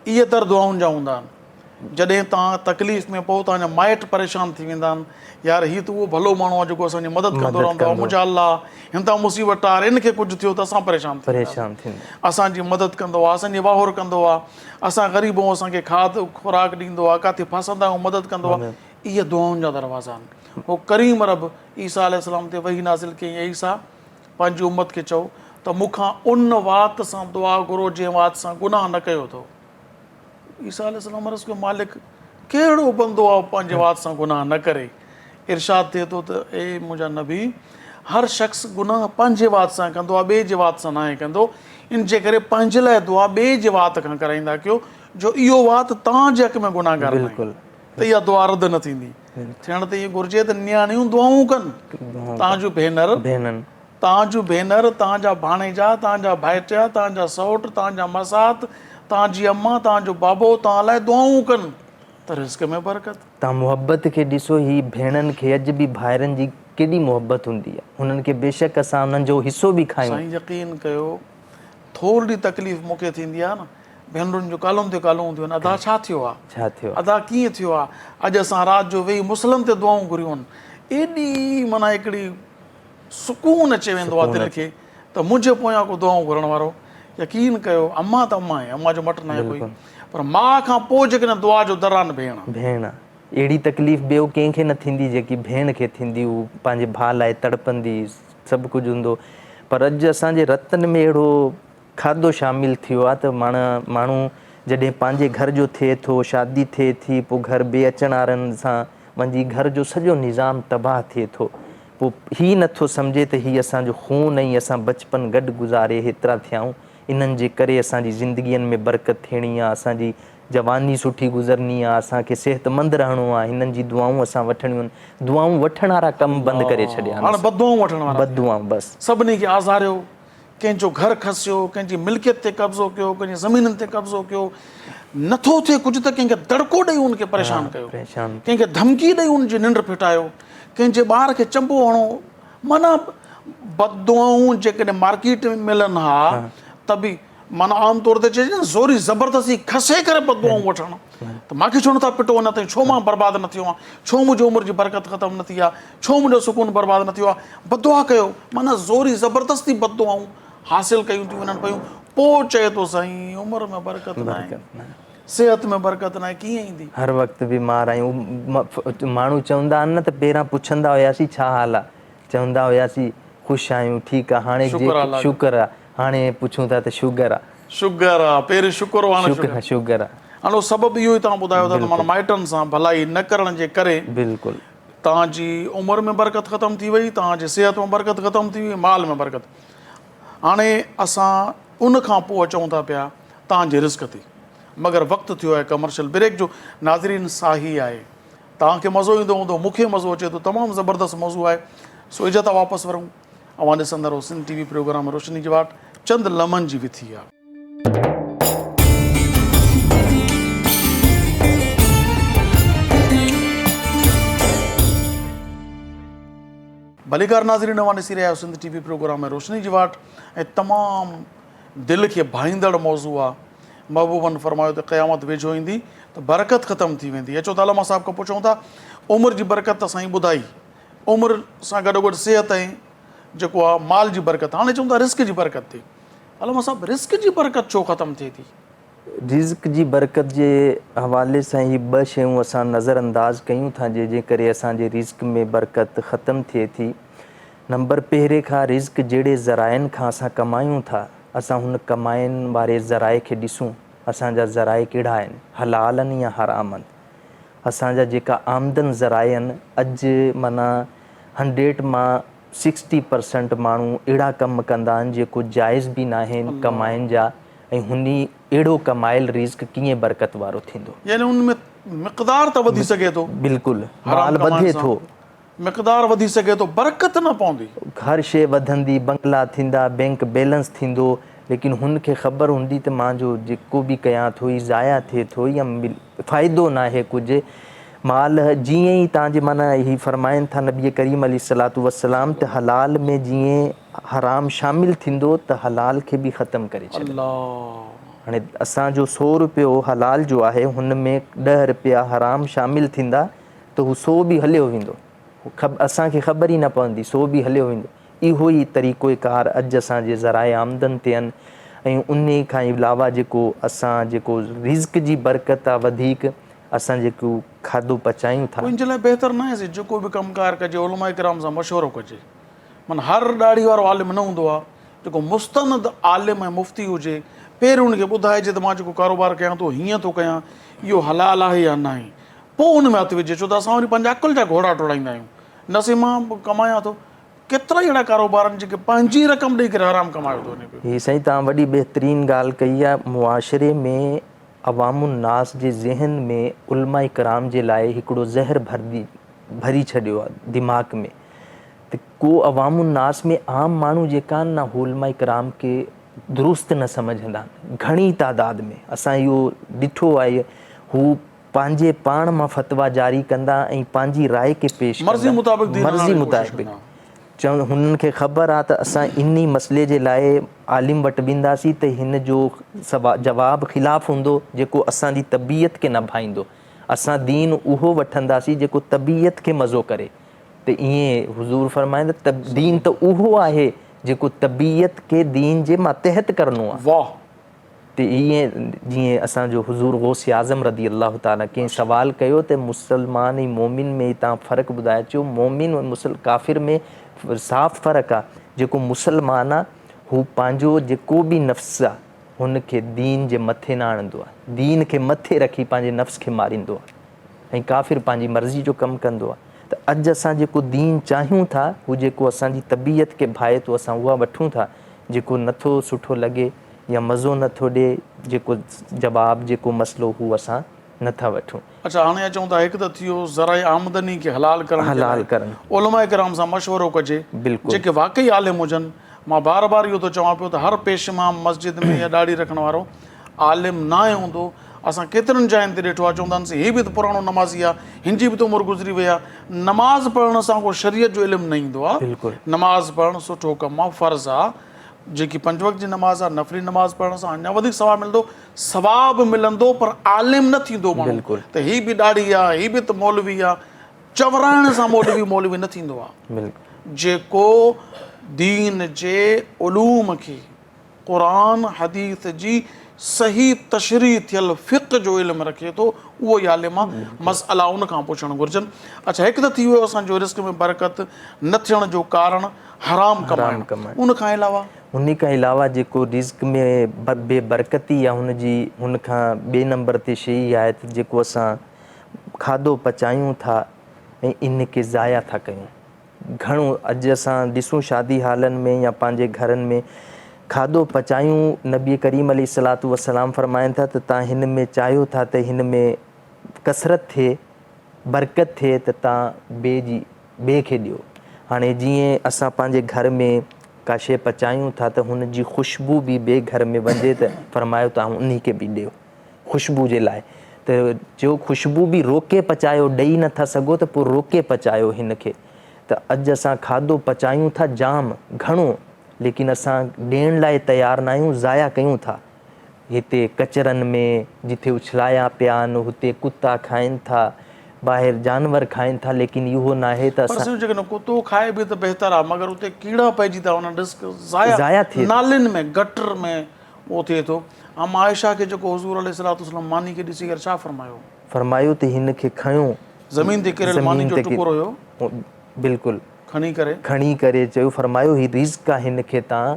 इहे दर दुआउनि जा हूंदा आहिनि। जॾहिं तव्हां तकलीफ़ में पोइ तव्हांजा माइट परेशान थी वेंदा आहिनि, यार हीअ त उहो भलो माण्हू आहे जेको असांजी मदद कंदो रहंदो आहे, मुंहिंजा अलाह हिन तां मुसीबत आहे, हिन खे कुझु थियो त असां परेशान थींदा, असांजी मदद कंदो आहे, असांजी वाहुर कंदो आहे, असां ग़रीब आहियूं, असांखे खाद खुराक ॾींदो आहे, किथे फासंदा आहियूं मदद कंदो आहे। इहे दुआउनि जा दरवाज़ा आहिनि। उहो करीम रब ईसा अलैहिस्सलाम ते वही नाज़िल कयईं, ईसा पंहिंजी उम्मत खे चओ त मूंखां उन वात सां दुआ घुरो जंहिं वात सां गुनाह न कयो अथव। ईसा अलैहिस्सलाम अर्ज़ु कयो, मालिक कहिड़ो बंदो आहे पंहिंजे वात सां गुनाह न करे। इरशाद थिए थो त ए मुंहिंजा नबी, हर शख़्स गुनाह पंहिंजे वात सां कंदो आहे, ॿिए जे वात सां न आहे कंदो। इन जे करे पंहिंजे लाइ दुआ ॿिए जे वात खां कराईंदा कयो, जो इहो वात तव्हांजे हक़ में गुनाहगार आहे, त इहा दुआ रद्द न थींदी। थियण त ईअं घुरिजे त नियाणियूं दुआऊं कनि, तव्हांजूं भेनर, तव्हांजा भाणेजा, तव्हांजा भाइटिया, तव्हांजा सौट, तव्हांजा मसात, तव्हांजी अम्मा, तव्हांजो बाबो तव्हां लाइ दुआऊं कनि, त रिज़्क़ में बरकत। तव्हां मुहबत खे ॾिसो, ही भेणनि खे अॼु बि भाइरनि जी केॾी मुहबत हूंदी आहे, हुननि खे बेशक असां हुननि जो हिसो बि खायूं। साईं यकीन कयो, थोरी तकलीफ़ मूंखे थींदी आहे न, भेनरुनि जो कालूं ते कालूं हूंदियूं आहिनि, अदा छा थियो आहे, छा थियो, अदा कीअं थियो आहे। अॼु असां राति जो वेही मुस्लिम ते दुआऊं घुरियूं आहिनि, एॾी माना हिकिड़ी सुकून अची वेंदो आहे दिलि खे त मुंहिंजे पोयां को दुआऊं घुरण वारो। यकीन कयो, अम्मा त अम्मा आहे, अम्मा जो मट न आहे कोई, पर माउ खां पोइ जेकॾहिं दुआ जो दर आहे न, भेण अहिड़ी तकलीफ़ ॿियो कंहिंखे न थींदी जेकी भेण खे थींदी। हू पंहिंजे भाउ लाइ तड़पंदी, सभु कुझु हूंदो। पर अॼु असांजे रतन में अहिड़ो खाधो शामिलु थियो आहे त माण्हू जॾहिं पंहिंजे घर जो थिए थो, शादी थिए थी, पोइ घर ॿिए अचण वारनि सां वञी घर जो सॼो निज़ाम तबाह थिए थो। पोइ हीअ नथो सम्झे त हीअ असांजो खून ऐं असां बचपन गॾु गुज़ारे हेतिरा थियाऊं, इन्हनि जे करे असांजी ज़िंदगीअ में बरकत थियणी आहे, असांजी जवानी सुठी गुज़रणी आहे, असांखे सिहतमंद रहणो आहे, हिननि जी दुआऊं असां वठणियूं आहिनि। दुआऊं वठण वारा कमु बंदि करे छॾिया, बददुआऊं बसि। सभिनी खे आज़ारियो, कंहिंजो घर खसियो, कंहिंजी मिल्कियत ते कब्ज़ो कयो, कंहिंजी ज़मीननि ते कब्ज़ो कयो, नथो थिए कुझु त कंहिंखे दड़को ॾेई उनखे परेशान कयो, कंहिंखे धमकी ॾेई उनजी निंड फिटायो, कंहिंजे ॿार खे चंबो हणो, माना बददुआऊं जेकॾहिं मार्केट में मिलनि हा त बि माना आम तौर ते चइजे न ज़ोरी ज़बरदस्ती खसे करे बददुआऊं वठणु त मूंखे छो नथा पिटो अञा ताईं, छो मां बर्बादु न थियो आहियां, छो मुंहिंजी उमिरि जी बरकत ख़तमु न थी आहे, छो मुंहिंजो सुकून बर्बादु न थियो आहे, बददुआ कयो। माना ज़ोरी ज़बरदस्ती बददुआऊं हासिलु कयूं थियूं वञनि पियूं। पोइ चए थो साईं उमिरि में बरकत न आहे, सेहत में बरकत न आहे, कीअं ईंदी? हर वक़्तु बीमार आहियूं। माण्हू चवंदा आहिनि न त पहिरां पुछंदा हुयासीं छा हाल आहे, चवंदा हुयासीं ख़ुशि आहियूं, ठीकु आहे, हाणे शुक्र आहे, हाणे पुछूं था त शुगर आहे, शुगर आहे, पहिरीं शुक्र हो, हाणे शुगर आहे। हाणे सबबु इहो ई तव्हां ॿुधायो था त माना माइटनि सां भलाई न करण जे करे बिल्कुलु तव्हांजी उमिरि में बरकत ख़तमु थी वई, तव्हांजी सिहत में बरकत ख़तमु थी वई, माल में बरकत। हाणे असां उन खां पोइ अचूं था पिया तव्हांजे रिस्क ते, मगर वक़्तु थियो आहे कमर्शियल ब्रेक जो। नाज़रीन साही आहे, तव्हांखे मज़ो ईंदो हूंदो, मूंखे मज़ो अचे थो, तमामु ज़बरदस्त मौज़ू आहे। सो इज़त वापसि वरूं, अवां ॾिसंदा रहो सिंध TV प्रोग्राम रोशनी जी वाट, चंद लम्हनि जी विथी आहे। भलीकार नाज़रीन, अवां ॾिसी रहिया आहियो सिंध TV प्रोग्राम रोशनी जी वाट, ऐं तमामु दिलि खे भाईंदड़ मौज़ू आहे। महबूबनि फरमायो त क़यामत वेझो ईंदी त बरकत ख़तमु थी वेंदी। अचो त अलामा साहिब खां पुछूं था, उमिरि जी बरकत त साईं ॿुधाई, उमिरि सां गॾोगॾु सिहत ऐं जेको आहे माल जी बरकत। हाणे चऊं था रिस्क जी बरकत ते। अलामा साहिब रिस्क जी बरकत छो ख़तमु थिए थी? रिज़्क जी बरकत जे हवाले सां ही ॿ शयूं असां नज़रअंदाज़ कयूं था जंहिंजे करे असांजे रिज़्क में बरकत ख़तमु थिए थी। नंबर पहिरें खां रिज़्क जहिड़े ज़राइनि खां असां कमायूं था, असां हुन कमाइण वारे ज़राए खे ॾिसूं, असांजा ज़राए कहिड़ा आहिनि, हलाल आहिनि या हराम आहिनि। असांजा जेका आमदन ज़राए आहिनि, अॼु माना 100 मां 60% माण्हू अहिड़ा कम कंदा आहिनि जेको जाइज़ बि न आहिनि कमाइण जा, ऐं हुन अहिड़ो कमायल रिज़्क कीअं बरकत वारो थींदो? यानी उनमें मिक़दार त वधी सघे थो, बिल्कुलु माल वधे थो, मिक़दार वधी सघे थो, बरकत न पवंदी। हर शइ वधंदी, बंगला थींदा, बैंक बैलेंस थींदो, लेकिन हुनखे ख़बर हूंदी त मुंहिंजो जेको बि कयां थो ही ज़ाया थिए थो या फ़ाइदो न आहे कुझु। माल जीअं ई तव्हांजे माना ही फरमाइनि था नबी करीम अलैहिस्सलातु वस्सलाम त हलाल में जीअं हराम शामिलु थींदो त हलाल खे बि ख़तमु करे छॾींदो। हाणे असांजो 100 रुपयो हलाल जो आहे, हुन में 10 रुपया हराम शामिलु थींदा त हू 100 बि हलियो वेंदो, असांखे ख़बर ई न पवंदी, 100 बि हलियो वेंदो। इहो ई तरीक़ो कार अॼु असांजे ज़राए आमदन ते आहिनि। ऐं उन खां अलावा जेको असां जेको रिज़्क जी बरकत आहे वधीक, असां जेको खाधो पचायूं था, इन जे लाइ बहितर न आहे जेको बि कमकार कजे उलमा किराम सां मशवरो कजे। माना हर ॾाढ़ी वारो आलिम न हूंदो आहे, जेको मुस्तनद आलिम ऐं मुफ़्ती हुजे, पहिरियों हुनखे ॿुधाइजे त मां जेको कारोबार कयां थो हीअं थो कयां, इहो हलाल आहे या न आहे, पोइ हुन में हथु विझे। छो त असां वरी पंहिंजा अकुल जा घोड़ा टोड़ाईंदा आहियूं, न से मां कमायां थो, केतिरा ई अहिड़ा कारोबार आहिनि जेके पंहिंजी रक़म ॾेई करे आराम कमायो थो वञे पियो। हीअ साईं तव्हां वॾी बहितरीनु ॻाल्हि कई आहे। मुआशिरे में अवामुन्नास जे ज़हन में उलमा इकराम जे लाइ हिकिड़ो ज़हर भरी छॾियो आहे दिमाग़ में, त को अवामुन्नास में आम माण्हू जेका आहिनि न, हू उलमा इकराम खे दुरुस्त न सम्झंदा आहिनि। घणी तादाद में असां इहो ॾिठो आहे, हू पंहिंजे पाण मां फतवा जारी कंदा ऐं पंहिंजी राय खे पेश मर्ज़ी मुताबिक़ चवनि हुननि खे ख़बर आहे त असां इन मसइले जे लाइ आलिम वटि वेंदासीं त हिन जो जवाबु ख़िलाफ़ु हूंदो जेको असांजी तबियत खे न भाईंदो। असां दीन उहो वठंदासीं जेको तबियत खे मज़ो करे। त ईअं हुज़ूर फरमाईंदा त दीन त उहो आहे जेको तबियत खे दीन जे मातहत करिणो आहे। वाह! त ईअं जीअं असांजो हुज़ूर गौस आज़म रदी अलाह ताला कंहिं सवाल कयो त मुसलमान ऐं मोमिन में तव्हां फ़र्क़ु ॿुधाए अचो। मोमिन ऐं काफ़िर में साफ़ फ़र्क़ु आहे। जेको मुसलमान आहे हू पंहिंजो जेको बि नफ़्स आहे हुनखे दीन जे मथे न आणंदो आहे, दीन खे मथे रखी पंहिंजे नफ़्स खे मारींदो आहे, ऐं काफ़िर पंहिंजी मर्ज़ी जो कमु कंदो आहे। त अॼु असां जेको दीन चाहियूं था, हू जेको असांजी तबियत खे भाए थो असां उहा वठूं था, जेको नथो सुठो लॻे या मज़ो नथो ॾिए, जेको जवाबु जेको मसइलो हू असां नथा वठूं। अच्छा, हाणे अचूं था हिकु त थियो ज़राए आमदनी खे हलाल करणु, उलमा किराम सां मशवरो कजे, जेके वाक़ई आलिम हुजनि। मां बार बार इहो थो चवां पियो त हर पेशमा मस्जिद में या ॾाढ़ी रखण वारो आलिम न आहे हूंदो, असां केतिरनि जायुनि ते ॾिठो आहे, चवंदा आहिनि हीअ बि त पुराणो नमाज़ी आहे, हिन जी बि त उमिरि गुज़री वई आहे। नमाज़ पढ़ण सां को शरीयत जो इल्मु न ईंदो आहे। बिल्कुलु। नमाज़ पढ़णु सुठो कमु आहे, फ़र्ज़ु आहे। जेकी 5 वक़्त जी नमाज़ आहे, नफ़ली नमाज़ पढ़ण सां अञा वधीक सवाबु मिलंदो, सवाबु मिलंदो, पर आलिम न थींदो माण्हू बिल्कुलु। त हीअ बि ॾाढी आहे, हीअ बि त मौलवी आहे। चवराइण सां मौलवी न थींदो आहे। बिल्कुलु। जेको दीन जे उलूम खे, क़ुरान हदीस जी सही तशरीह थियल फ़िक़्ह जो इल्मु रखे थो, उहो ई आलिम आहे। मसइला उन खां पुछणु घुरिजनि। अच्छा, हिकु त थी वियो असांजो रिस्क में बरकत न थियण जो कारण हराम कमाइणु। उन खां अलावा जेको रिज़्क में बेबरकती आहे, हुन खां ॿिए नंबर ते शइ आहे त जेको असां खाधो पचायूं था ऐं इन खे ज़ाया था कयूं। घणो अॼु असां ॾिसूं शादी हालनि में या पंहिंजे घरनि में खाधो पचायूं, नबी करीम अलैहिस्सलातु वस्सलाम फरमाइनि था त तव्हां हिन में चाहियो था त हिन में कसरत थिए, बरकत थिए, त तव्हां ॿिए खे ॾियो। हाणे जीअं असां पंहिंजे घर में का शइ पचायूं था त हुन जी ख़ुशबू बि ॿिए घर में वञे त फरमायो तव्हां उन खे बि ॾियो ख़ुशबू जे लाइ। त जो ख़ुशबू बि रोके पचायो, ॾेई नथा सघो त पोइ रोके पचायो हिन खे। त अॼु असां खाधो पचायूं था जाम घणो, लेकिन असां ॾियण लाइ तयारु न आहियूं, ज़ाया कयूं था। हिते कचरनि में जिथे उछलाया पिया आहिनि, हुते कुता खाइनि था, ॿाहिरि जानवर खाइनि था, लेकिन इहो न आहे त असां जेकॾहिं कुतो खाए बि त बहितर आहे, मगर उते कीड़ा पइजी था वञनि, रिस्क ज़ाया थिए, नालियुनि में गटर में उहो थिए थो। ऐं आयशा खे जेको हुज़ूर अलैहिस्सलातु वस्सलाम मानी खे ॾिसी करे छा फरमायो त हिन खे खयो, ज़मीन ते किरियल मानी जो टुकुरो हुयो, बिल्कुलु खणी करे चयो, फरमायो ही रिज़्क आहे, हिन खे तव्हां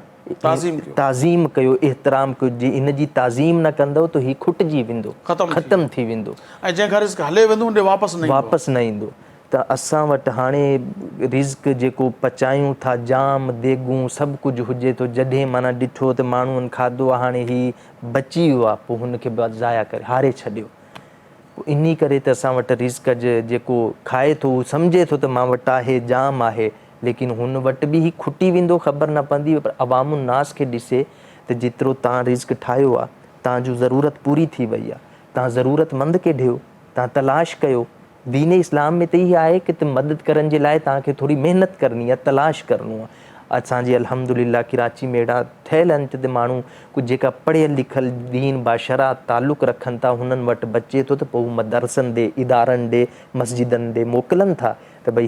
ताज़ीम कयो, एतिराम कयो। जे इन जी ताज़ीम न कंदव त हीउ खुटिजी वेंदो, ख़तमु थी वेंदो, ऐं जंहिं खां रिज़्क हले वेंदो उन वापसि न ईंदो। त असां वटि हाणे रिज़्क जेको पचायूं था, जाम देगूं सभु कुझु हुजे थो, जॾहिं माना ॾिठो त माण्हुनि खाधो आहे, हाणे हीउ बची वियो आहे, पोइ हुनखे ज़ाया करे हारे छॾियो। इन करे त असां वटि रिज़्क जेको खाए थो उहो सम्झे थो त मां वटि आहे, जाम आहे, लेकिन हुन वटि बि हीउ खुटी वेंदो, ख़बर न पवंदी। पर अवामुन नास खे ॾिसे त जेतिरो तव्हां रिज़्क ठाहियो आहे, तव्हांजो ज़रूरत पूरी थी वई आहे, तव्हां ज़रूरतमंद खे ॾियो, तव्हां तलाश कयो। दीन इस्लाम में त इहा आहे कि त मदद करण जे लाइ तव्हांखे थोरी महिनत करणी आहे, तलाश करिणो आहे। असांजे अल्हम्दुलिल्लाह कराची में अहिड़ा ठहियल आहिनि त माण्हू कुझु जेका पढ़ियल लिखियल दीन बाशरा तालुक़ रखनि था, हुननि वटि बचे थो त पोइ हू मदरसनि ॾे, इदारनि ॾे, मस्जिदनि ॾे मोकिलनि था त भई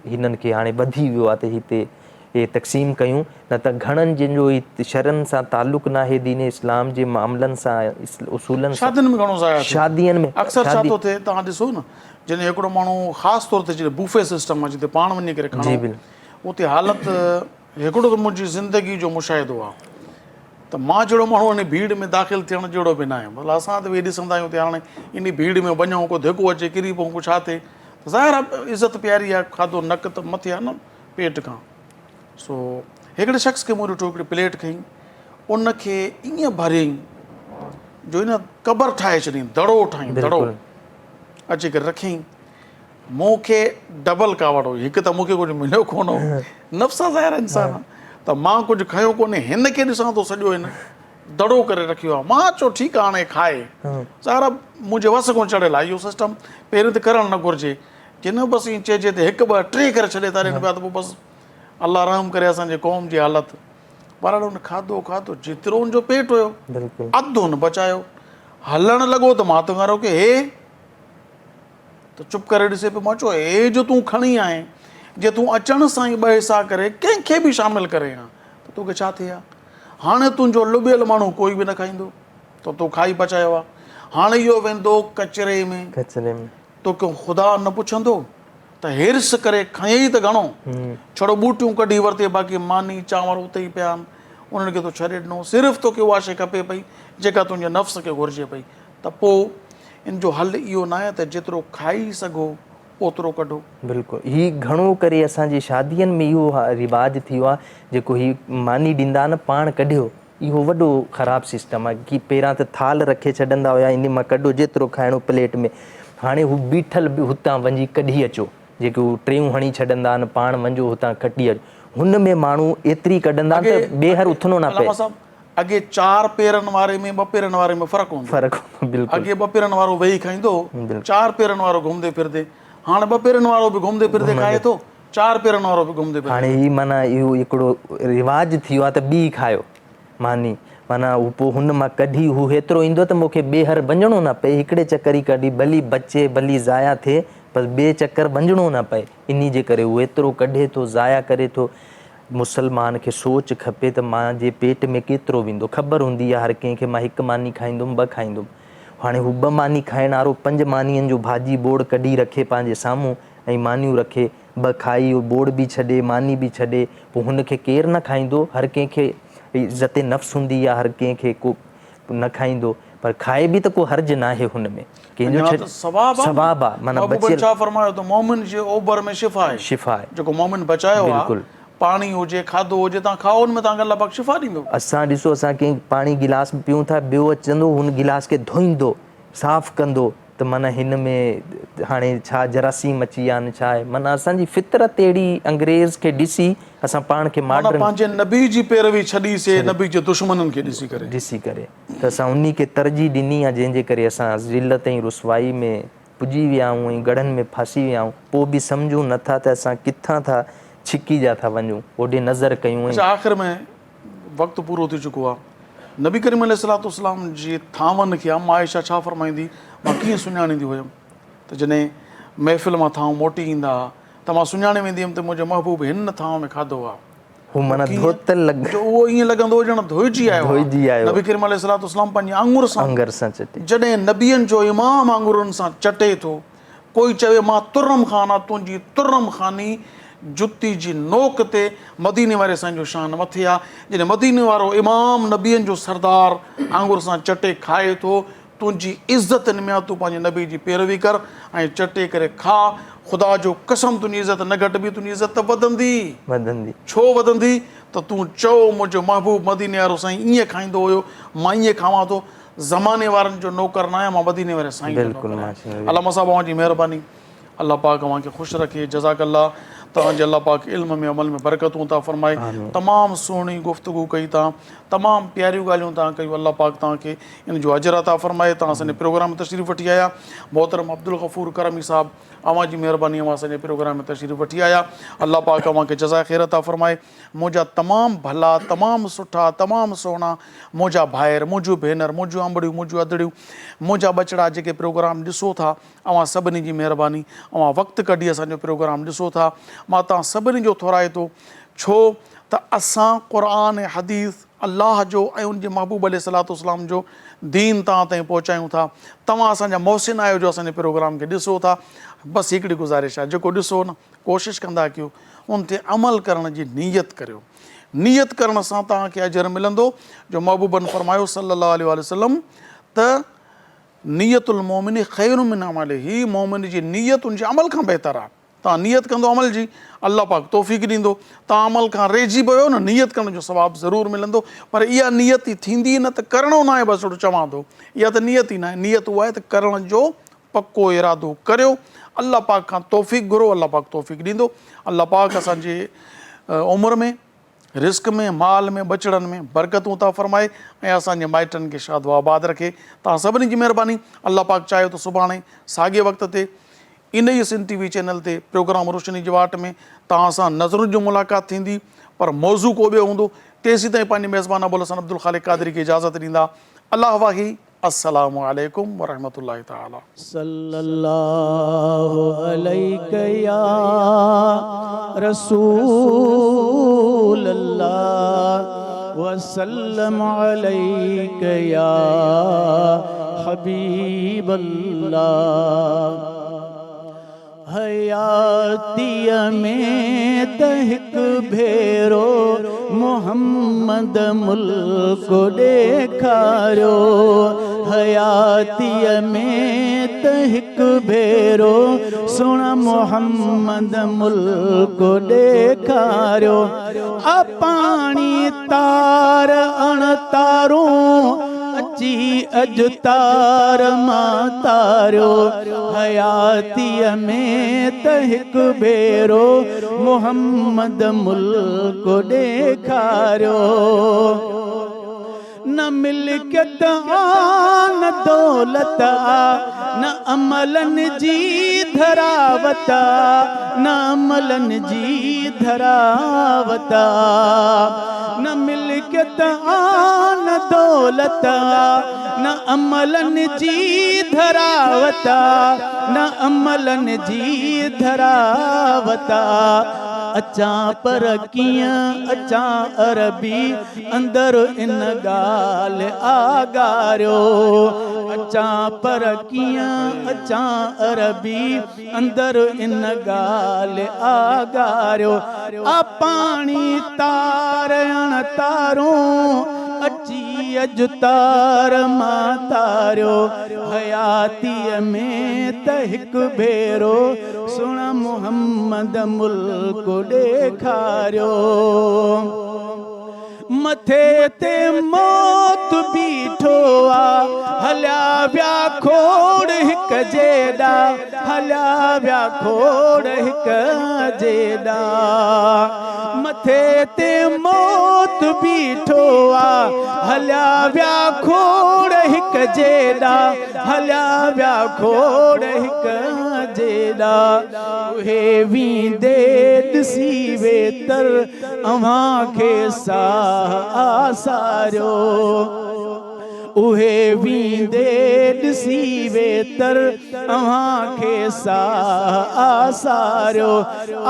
हिननि खे हाणे वधी वियो आहे त हिते हे तक़सीम कयूं। न त घणनि जंहिंजो शरनि सां तालुक़ न आहे, दीन इस्लाम जे मामलनि सां, उसूलनि सां, शादियुनि में अक्सर छा थो थिए, तव्हां ॾिसो न, जॾहिं हिकिड़ो माण्हू ख़ासि तौर ते जिते बूफे सिस्टम आहे, जिते पाण वञी करे खणो, उते हालत हिकिड़ो त मुंहिंजी ज़िंदगी जो मुशाहिदो आहे त मां जहिड़ो माण्हू इन भीड़ में दाख़िल थियण जहिड़ो बि न आहे। मतिलबु असां त वेही ॾिसंदा आहियूं त हाणे इन भीड़ में वञूं, को धिको अचे, किरी पऊं, को छा थिए, त ज़ाहिर आहे इज़त प्यारी आहे, खाधो नक त मथे आहे न पेट खां। सो हिकिड़े शख़्स खे मूं ॾिठो, हिकिड़ी प्लेट खईं, उनखे ईअं भरियईं जो इन क़बर ठाहे छॾियईं, दड़ो ठाहीं, दड़ो अची करे रखियईं। मूंखे डबल कावड़ हुई, हिकु त मूंखे कुझु मिलियो कोन हो, नफ़्स ज़ाहिर इंसान आहे, त मां कुझु खयो कोन्हे, हिन खे ॾिसां थो सॼो हिन दड़ो करे रखियो आहे। मां चयो ठीकु आहे, हाणे खाए, ज़ाहिर मुंहिंजे वस कोन चढ़ियल आहे इहो सिस्टम, पहिरियों त करणु न घुरिजे। जिन बसि ईअं चइजे त 1 2 3 करे छॾे था ॾियनि पिया, त पोइ बसि अलाह रहम करे असांजे क़ौम जी हालत। पर हुन खाधो जेतिरो हुनजो पेट हुयो, अधु हुन बचायो, हलणु लॻो त मां तोखां रोके, हे त चुप करे ॾिसे पियो। मां चयो हे जो तूं खणी आहीं, जे तूं अचण सां ई 2 हिसा करे कंहिंखे बि शामिलु करे हा त तोखे छा थिए हा? हाणे तुंहिंजो लुबियल माण्हू कोई बि न खाईंदो, त तूं खाई पचायो आहे। हाणे इहो वेंदो कचिरे में, तोखे ख़ुदा न पुछंदो त हिर्स करे खयईं त घणो, छड़ो बूटियूं कढी वरिते, बाक़ी मानी चांवर उते ई पिया आहिनि, उन्हनि खे तो छॾे ॾिनो। सिर्फ़ु तोखे उहा शइ खपे पई जेका तुंहिंजे नफ़्स खे घुरिजे पई। त पोइ इन जो हल इहो न आहे त जेतिरो खाई सघो ओतिरो कढो। बिल्कुलु, हीउ घणो करे असांजी शादियुनि में इहो रिवाज थी वियो आहे, जेको हीउ मानी ॾींदा न पाण कढियो, इहो वॾो ख़राबु सिस्टम आहे। की पहिरां त थाल रखे छॾंदा हुया, इन मां कढो जेतिरो खाइणो प्लेट में, हाणे हू बीठल बि हुतां वञी कढी अचो, जेके हू ट्रेयूं हणी छॾंदा आहिनि, पाण वञो हुतां कढी अचो। हुन में माण्हू एतिरी कढंदा त ॿीहर उथणो न पए। अॻे 4 पेरनि वारे में 2 पेरनि वारे में फ़र्क़ु हूंदो। फ़र्क़ु बिल्कुलु। अॻे 2 पेरनि वारो वेही खाईंदो, 4 पेरनि वारो घुमंदे फिरदे। हाणे 2 पेरनि वारो बि घुमंदे फिरदे खाए थो, 4 पेरनि वारो बि घुमंदे फिरदे। हाणे ही माना इहो हिकिड़ो रिवाज थी वियो आहे त ॿी खायो मानी, माना हू पोइ हुन मां कढी हू हेतिरो ईंदो त मूंखे ॿीहर वञिणो न पए, हिकिड़े चकर ई कढी भली बचे भली ज़ाया थिए, बसि ॿिए चकर वञिणो न पए। इन जे करे हू एतिरो कढे थो, ज़ाया करे थो। मुसलमान खे सोच खपे त मां जे पेट में केतिरो वेंदो। ख़बर हूंदी आहे हर कंहिंखे मां 1 मानी खाईंदुमि 2 खाईंदुमि। हाणे हू 2 मानी खाइण वारो 5 मानियुनि जो भाॼी बोड़ कढी रखे पंहिंजे साम्हूं ऐं मानियूं रखे, 2 खाई बोड़ बि छॾे मानी बि छॾे, पोइ हुनखे केरु न खाईंदो। हर कंहिंखे इज़त नफ़्स हूंदी आहे, हर कंहिंखे को न खाईंदो, पर खाए बि त को हर्ज न आहे हुन में, कंहिंजो सवाब आहे। माना बचियल छा फरमायो त मोमिन जे ओभर में शिफ़ा आहे। शिफ़ा आहे जेको मोमिन बचायो आहे, पाणी हुजे खाधो हुजे तव्हां खाओ, हुन में तव्हांखे अल्लाह पाक शिफ़ा ॾींदो। असां ॾिसो असां कंहिं पाणी गिलास पियूं था, ॿियो अचंदो हुन गिलास खे धोईंदो साफ़ु कंदो त माना हिन में हाणे छा जरासीम अची विया आहिनि छा आहे। माना असांजी फितरत अहिड़ी अंग्रेज़ खे ॾिसी असां पाण खे मॉडर्न पंहिंजे नबी जी पैरवी छॾीसीं नबी जे दुश्मननि खे ॾिसी करे त असां उन खे तरजीह ॾिनी आहे, जंहिंजे करे असां ज़िलत ऐं रुसवाई में पुॼी विया आहियूं ऐं गढ़नि में फासी विया आहियूं। पोइ बि सम्झूं नथा त असां किथां था छिकी जा था वञूं, ओॾे नज़र कयूं। आख़िर में वक़्तु पूरो थी चुको आहे। नबी करीम अलैहिस्सलाम जी थांवनि खे अम्मा आयशा छा फरमाईंदी, मां कीअं सुञाणींदी हुयमि त जॾहिं महफ़िल मां थांव मोटी ईंदा त मां सुञाणे वेंदी हुयमि त मुंहिंजो महबूब हिन थांव में खाधो आहे। जो उहो ईअं लॻंदो ॼण धोइजी आयो आहे। नबी करीम अलैहिस्सलाम पंहिंजी आङुर सां जॾहिं नबियनि जो इमाम आङुरनि सां चटे थो, कोई चवे मां तुर्रम ख़ाना, तुंहिंजी तुर्रम ख़ानी जुती जी नोक ते मदीने वारे साईं जो शान मथे आहे। जॾहिं मदीने वारो इमाम नबियनि जो सरदार आङुर सां चटे खाए थो, तुंहिंजी इज़तनि में तूं पंहिंजे नबी जी पैरवी कर ऐं चटे करे खा। ख़ुदा जो कसम तुंहिंजी इज़त न घटिबी, तुंहिंजी इज़त त वधंदी। छो वधंदी त तूं चओ मुंहिंजो महबूब मदीने वारो साईं ईअं खाईंदो हुयो, मां ईअं खावां थो। ज़माने वारनि जो नौकर न आहियां, मां मदीने वारे साईं जो नौकर आहियां। अल्लाह साहब जी महिरबानी, अल्लाह पाक अव्हांखे ख़ुशि रखे। जज़ाकल्ला। तव्हांजे अल्लाह पाक इल्म में अमल में बरकतूं था फरमाए। तमामु सुहिणी गुफ़्तगू कई तव्हां, तमामु प्यारियूं ॻाल्हियूं तव्हां कयूं। अल्लाह पाक तव्हांखे इन जो अजर अता फरमाए। तव्हां असांजे प्रोग्राम में तशरीफ़ वठी आया। मोहतरम अब्दुल गफ़ूर करमी साहब, अव्हां जी महिरबानी अव्हां असांजे प्रोग्राम में तशरीफ़ वठी आया। अल्लाह पाक अव्हांखे जज़ा ख़ैर अता फरमाए। मुंहिंजा तमामु भला, तमामु सुठा, तमामु सुहिणा मुंहिंजा भाइर, मुंहिंजूं भेनर, मुंहिंजूं अंबड़ियूं, मुंहिंजूं अदड़ियूं, मुंहिंजा बचड़ा जेके प्रोग्राम ॾिसो था, अव्हां सभिनी जी महिरबानी। अव्हां वक़्तु कढी असांजो प्रोग्राम ॾिसो था। मां तव्हां सभिनी जो थोराए थो, छो त असां क़ुर ऐं हदीस अलाह जो ऐं उनजे महबूब अलैहिस्सलाम जो दीन तव्हां ताईं पहुचायूं था। तव्हां असांजा मोहसिन आहियो जो असांजे प्रोग्राम खे ॾिसो था। बसि हिकिड़ी गुज़ारिश आहे, जेको ॾिसो न कोशिशि कंदा कयो उन ते अमल करण जी नीयत करियो। नीयत करण सां तव्हांखे अजर मिलंदो। जो महबूबनि फरमायो सल्लल्लाहु अलैहि वसल्लम त नियतुल मोमिन ख़ैरु मिन अमलिही, मोमिन जी नीयत उनजे अमल खां बहितर आहे। तव्हां नीयत कंदो अमल जी, अल्लाह पाक तौफ़ीक़ ॾींदो। तव्हां अमल खां रहिजी पियो न, नियत करण जो सवाबु ज़रूरु मिलंदो। पर इहा नियत ई थींदी न त करिणो न आहे, बसि ओड़ो चवां थो, इहा त नियत ई न आहे। नियत उहा आहे त करण जो पको इरादो करियो। अल्लाह पाक खां तौफ़ीक़ घुरो, अल्लाह पाक तौफ़ीक़ ॾींदो। अल्लाह पाक असांजे उमिरि में, रिस्क में, माल में, बचड़नि में बरकतूं था फरमाए ऐं असांजे माइटनि खे शाद आबाद रखे। तव्हां सभिनी जी महिरबानी। अल्लाह पाक चाहे त सुभाणे साॻिए वक़्त ते इन ई सिंध TV चैनल ते प्रोग्राम रोशनी जी वाट में तव्हां सां नज़रुनि जो मुलाक़ात थींदी, पर मौज़ू को ॿियो हूंदो। तेसीं ताईं पंहिंजे मेज़बान अबुल हसन अब्दुल ख़ालिक़ क़ादरी खे इजाज़त ॾींदा। अल्लाह वाही, अस्सलामु अलैकुम वरहमतुल्लाहि ताला। सल्लल्लाहु अलैका या रसूल अल्लाह वसल्लम अलैका या हबीब अल्लाह। हयातीअ में त हिकु भेरो मोहम्मद मुल्क ॾेखारियो। हयातीअ में त हिकु भेरो सुहिणा मोहम्मद मुल्क ॾेखारियो। पाणी तार अणतारूं अची अॼु तार मां तारियो। हयातीअ में त हिकु भेरो मोहम्मद मुल्क ॾेखारियो। न मिल्कियत न दौलत न अमलन जी धरावत न अमलन जी धरावत न मिल्कियत न दौलत न अमलन जी धरावत न अमलन जी धरावत अचा पर कीअं अचा अरबी अंदर इन ॻाल्हि आगारियो अचा पर कीअं अचा अरबी अंदर इन ॻाल्हि आगारियो आ पाणी तारण तारूं अची अॼु तार मां तारियो हयातीअ में त हिकु भेरो सुण मुहम्मद मुल्क ॾेखारियो मथे ते मौत बीठो आ हलिया विया खोड़ हिक जेॾा हलिया विया खोड़ हिक जेॾा मथे ते मौत बीठो आ हलिया विया खोड़ हिक जेॾा हलिया विया खोड़ हिक जेॾा उहे वींदे ॾिसी वेतर अव्हां खे साह आसारियो उहे वींदे ॾिसी वेतर अव्हां खे साह आसारियो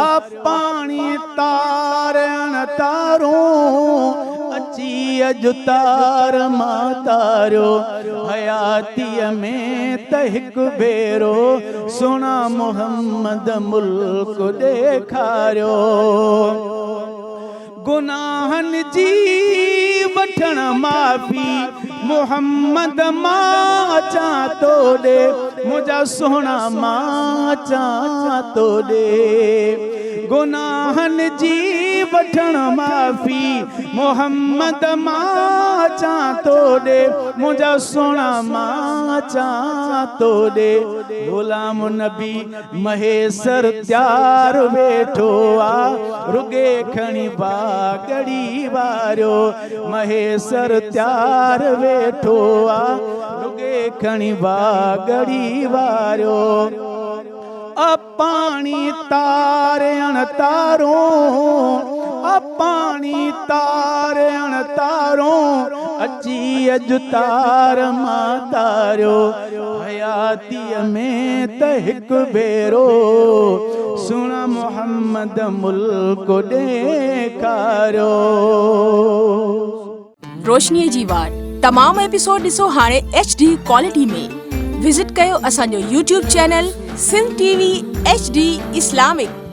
आ पाणी तारण तारूं अची अॼु तार मां तारियो हयातीअ में त हिकु भेरो सुहिणा मुहम्मद मुल्क ॾेखारियो गुनाहनि जी वठण माफ़ी मुहम्मद मां अचां तो ॾे मुंहिंजा सुहिणा मां अचां तो ॾे गुनाहनि जी वठण माफ़ी मुहम्मद मां अचां तो ॾे मुंहिंजा सुहिणा मां अचां तो ॾे ग़ुलाम नबी महेसर त्यार वेठो आ रुगे खणी बागड़ी वारियो महेसर त्यार वेठो आ रुगे खणी बागड़ी वारियो आ पाणी तारण तारूं आ पाणी तारण तारूं अची अॼु तार मां तारियो हयातीअ में त हिकु भेरो सुण मुहम्मद मुल्क ॾेखारियो रोशनीअ जी वाट तमाम एपिसोड ॾिसो हाणे HD क्वालिटी में विजिट कयो असांजो YouTube channel Sindh TV HD Islamic.